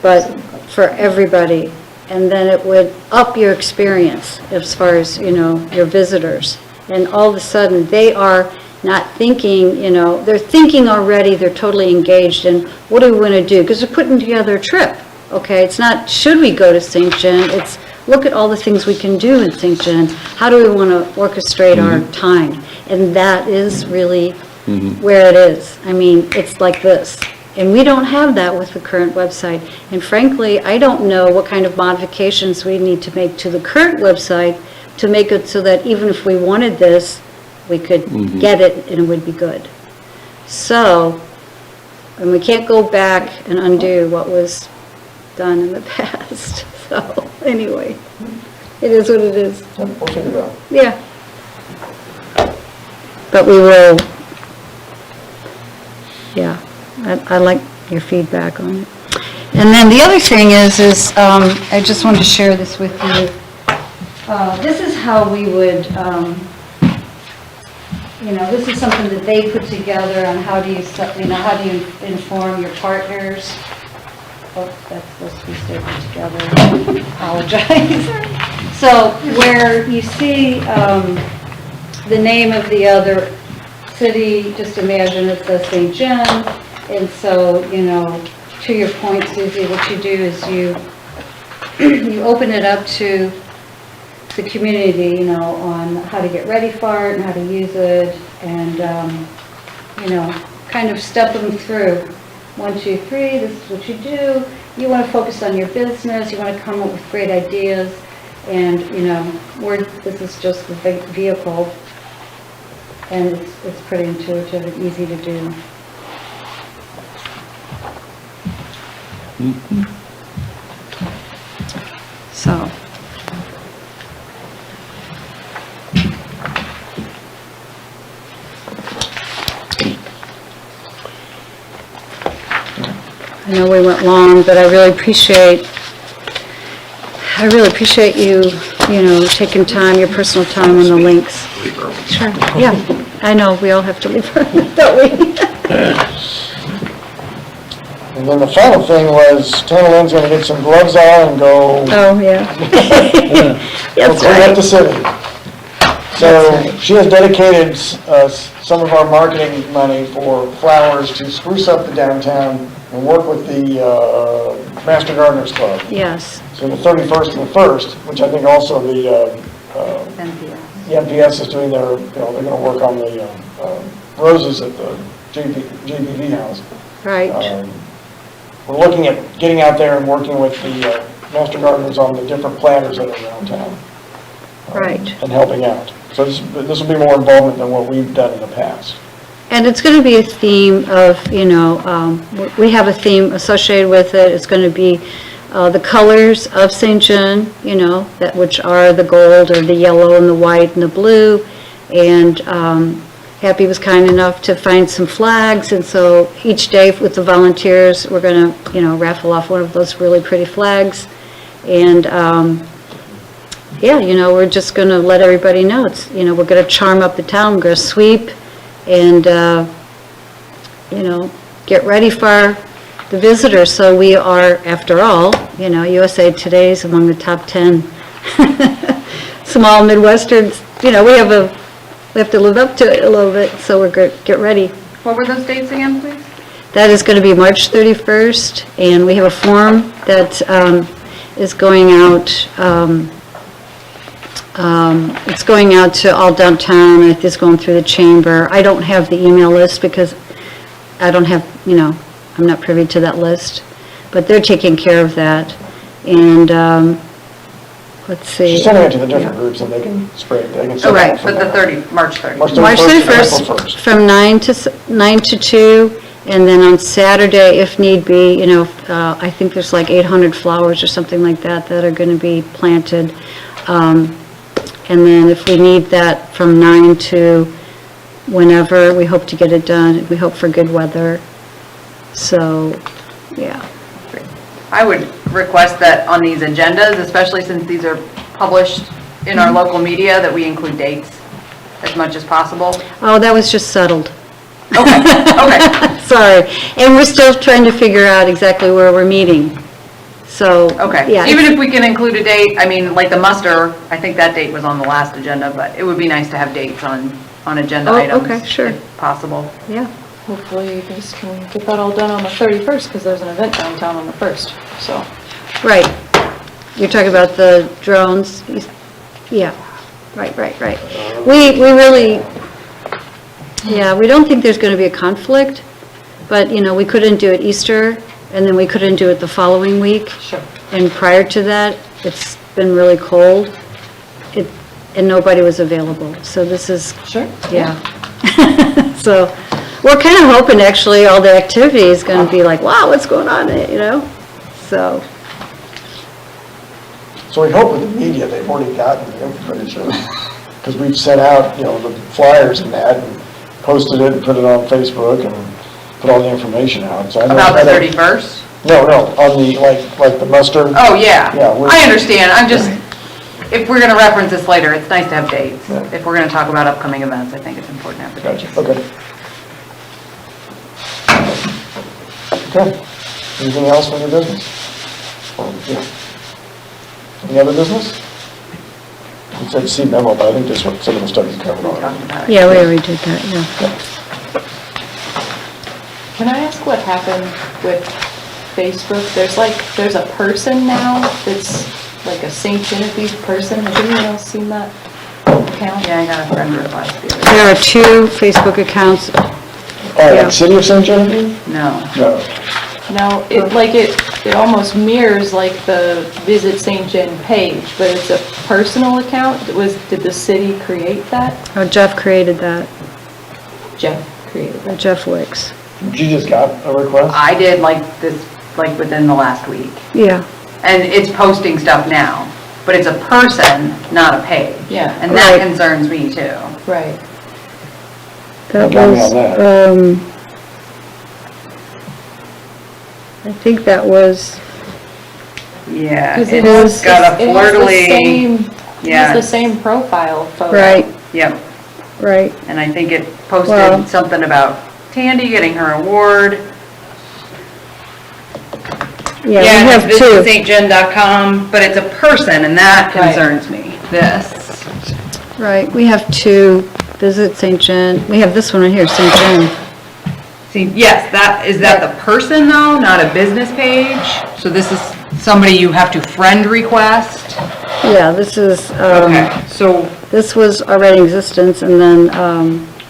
but for everybody. And then it would up your experience as far as, your visitors. And all of a sudden, they are not thinking, they're thinking already, they're totally engaged in what do we want to do? Because they're putting together a trip, okay? It's not, should we go to St. John? It's, look at all the things we can do in St. John. How do we want to orchestrate our time? And that is really where it is. I mean, it's like this. And we don't have that with the current website. And frankly, I don't know what kind of modifications we need to make to the current website to make it so that even if we wanted this, we could get it and it would be good. So, and we can't go back and undo what was done in the past. So, anyway, it is what it is. We'll figure it out. Yeah. But we will, yeah, I like your feedback on it. And then the other thing is I just wanted to share this with you. This is how we would, this is something that they put together on how do you inform your partners. Oh, that's supposed to be stapled together. Apologize. So where you see the name of the other city, just imagine it says St. John. And so, to your point, Susie, what you do is you open it up to the community, on how to get ready for it and how to use it, and, kind of step them through. 1, 2, 3, this is what you do. You want to focus on your business, you want to come up with great ideas, and, this is just the vehicle, and it's pretty intuitive and easy to do. So. I know we went long, but I really appreciate you, taking time, your personal time on the links. Sure, yeah. I know, we all have to leave, don't we? And then the final thing was Tana Lynn's gonna get some gloves on and go Oh, yeah. We'll That's clean up the right. city. So she has dedicated some of our marketing money for flowers to spruce up the downtown and work with the Master Gardeners Club. Yes, So the 31st and the 1st, which I think also the NPS is doing their, they're gonna work on the roses at the JBV house. right. We're looking at getting out there and working with the Master Gardeners on the different planters that are around town. Right. And helping out. So this will be more involvement than what we've done in the past. And it's going to be a theme of, we have a theme associated with it. It's going to be the colors of St. John, that which are the gold or the yellow and the white and the blue. And Happy was kind enough to find some flags, and so each day with the volunteers, we're going to, raffle off one of those really pretty flags. And we're just going to let everybody know it's, we're going to charm up the town, we're going to sweep and, get ready for the visitors. So we are, after all, USA Today is among the top 10 small Midwesterns. We have to live up to it a little bit, so we're good, get ready. What were those dates again, please? That is going to be March 31st, and we have a form that is going out. It's going out to all downtown, and it's going through the chamber. I don't have the email list because I don't have, I'm not privy to that list, but they're taking care of that. And let's see. She's sending it to the different groups and they can spray it. They can send it right, out from But there. March 30th. March 31st, 31st, from 9 to 2, and then on Saturday, if need be, I think there's like 800 flowers or something like that that are going to be planted And then if we need that from 9 to whenever, we hope to get it done. We hope for good weather. So, yeah. I would request that on these agendas, especially since these are published in our local media, that we include dates as much as possible. Oh, that was just settled. Okay, okay, Sorry. And we're still trying to figure out exactly where we're meeting. So, okay. yeah. Even if we can include a date, I mean, like the muster, I think that date was on the last agenda, but it would be nice to have dates on agenda Oh, items. okay, sure. If possible. Yeah. Hopefully you guys can get that all done on the 31st, because there's an event downtown on the 1st, so. Right. You're talking about the drones? Yeah. Right. We really, yeah, we don't think there's going to be a conflict, but, we couldn't do it Easter, and then we couldn't do it the following week. Sure. And prior to that, it's been really cold, and nobody was available. So this is, Sure. yeah. So we're kind of hoping, actually, all the activity is going to be like, wow, what's going on, So, So we hope with the media, they've already gotten the information, because we've sent out, the flyers and that, and posted it and put it on Facebook and put all the information out, so I know. About the 31st? No, on the, like the muster. Oh, yeah. Yeah, I understand. I'm just, if we're going to reference this later, it's nice to have dates. Yeah. If we're going to talk about upcoming events, I think it's important to have the dates. Gotcha, okay. Okay, anything else on your business? Yeah. Any other business? You said see memo, but I think that's what some of the stuff you covered We talked on. about it. yeah, we already did that, yeah. Can I ask what happened with Facebook? There's a person now that's like a St. Genevieve person. Has anyone else seen that account? Yeah, I got a friend request the other day. There are 2 Facebook accounts. Oh, Yeah. like City of St. Genevieve? No. No. No, it almost mirrors like the Visit St. Gen page, but it's a personal account. Did the city create that? Oh, Jeff created that, Jeff created that. Jeff Wicks. You just got a request? I did like within the last week. Yeah, And it's posting stuff now, but it's a person, not a page. Yeah. And that Right. concerns me too. Right. that Got me was, on that. I think that was, Yeah. Because It's got a it has the flirtily, same, it yeah. has the same profile photo. right, Yep. right. And I think it Well- posted something about Tandy getting her award. Yeah, we have it's 2. visitstgen.com, but it's a person, and that Right. concerns me. This. Right, we have 2. Visit St. John. We have this one right here, St. John. See, yes, is that the person though, not a business page? So this is somebody you have to friend request? Yeah, this is, Okay, so, this was already in existence, and then,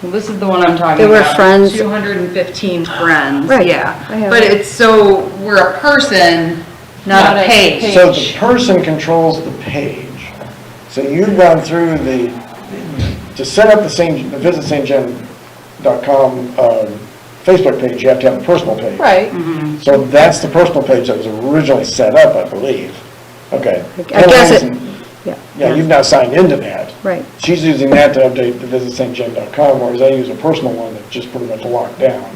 well, this is the one I'm talking They were about. friends. 215 friends, Right. yeah. I have But it. it's, so, we're a person, not Not a a page. page. So the person controls the page. So you've gone through to set up the Visit St. Gen.com Facebook page, you have to have a personal page. Right. So that's the personal page that was originally set up, I believe. Okay. I guess it, yeah. Yeah, you've now signed into that. Right, She's using that to update the visitstgen.com, whereas I use a personal one that's just pretty much locked down.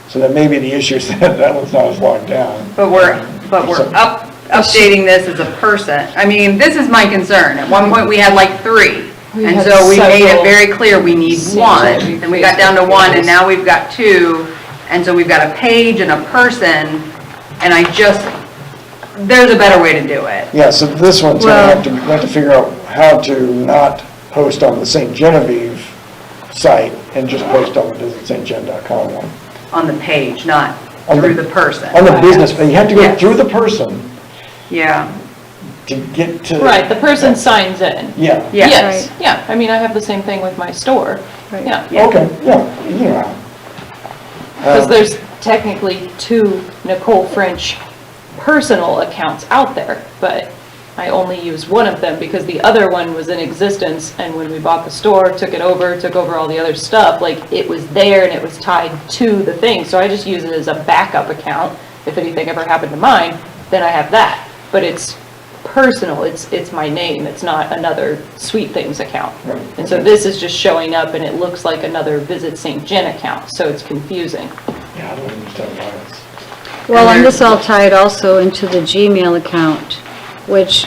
So that may be the issue, is that one's not as locked down. But we're updating this as a person. I mean, this is my concern. At one point, we had like 3. We And had so we made it several very clear we need St. 1. Genevieve Then we got down to Facebook 1, and pages. now we've got 2. And so we've got a page and a person, and there's a better way to do it. Yeah, so this one's Well- we have to figure out how to not post on the St. Genevieve site and just post on the visitstgen.com one. On the page, not On the- through the person. On the business, but you have to go Yes. through the person Yeah, to get to. Right, the person signs in. Yeah. yes. Yes, yeah, I mean, I have the same thing with my store. Right. Yeah, Okay, yeah. because there's technically 2 Nicole French personal accounts out there, but I only use one of them because the other one was in existence, and when we bought the store, took over all the other stuff, like, it was there and it was tied to the thing, so I just use it as a backup account. If anything ever happened to mine, then I have that, but it's personal, it's my name, it's not another Sweet Things account. Right. And so this is just showing up and it looks like another Visit St. Jen account, so it's confusing. Yeah, I don't understand why it's. Well, and this all tied also into the Gmail account, which,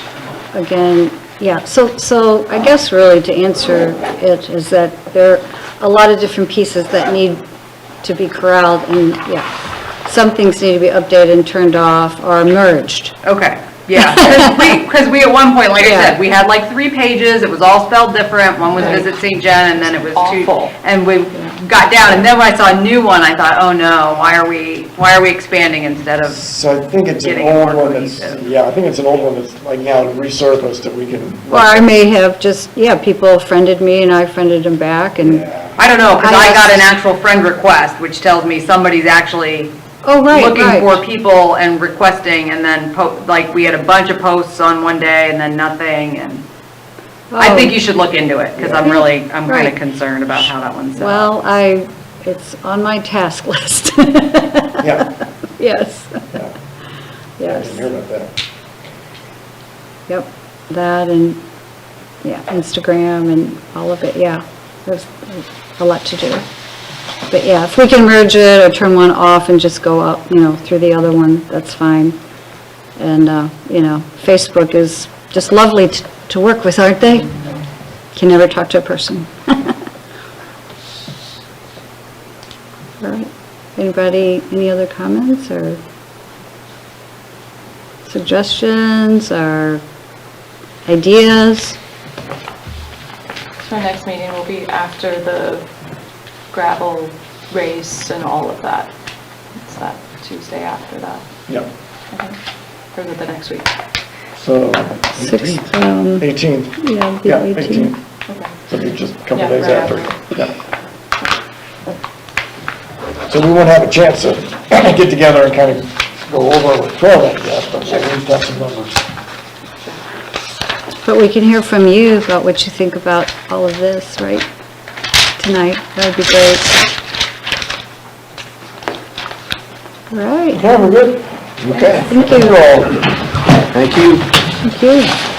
again, yeah, so I guess really to answer it is that there are a lot of different pieces that need to be corralled, and, yeah, some things need to be updated and turned off or merged. Okay, yeah, because we at one point, like I Yeah. said, we had like 3 pages, it was all spelled different, one was Visit St. Jen, and then it was 2. Awful. And we got down, and then when I saw a new one, I thought, oh no, why are we expanding instead of, So I think it's an Getting old more one that's, cohesive. yeah, I think it's an old one that's like now resurfaced that we can. Or I may have just, yeah, people friended me and I friended them back, and, Yeah. I don't know, because I I got asked- an actual friend request, which tells me somebody's actually oh, right, looking right. for people and requesting, and then, like, we had a bunch of posts on one day and then nothing, and I Oh. think you should look into it, because I'm kind Right. of concerned about how that one's set up. Well, it's on my task list. Yeah, Yes, yeah, I yes, didn't hear about that. yep, that and, yeah, Instagram and all of it, yeah, there's a lot to do. But yeah, if we can merge it or turn one off and just go up, through the other one, that's fine. And, Facebook is just lovely to work with, aren't they? Can never talk to a person. All right, anybody, any other comments or suggestions or ideas? So our next meeting will be after the gravel race and all of that. It's that Tuesday after that, Yeah, I think, or is it the next week? so 18th, 18th, yeah, the yeah, 18th. 18th, Okay. so it'll be just a couple Yeah, days right after. after. Yeah. So we won't have a chance to get together and kind of go over with trail that yet, but we'll at least have some numbers. But we can hear from you about what you think about all of this, right? Tonight, that would be great. All right, Okay, we're good? Okay. Thank you. all. Thank you. thank you.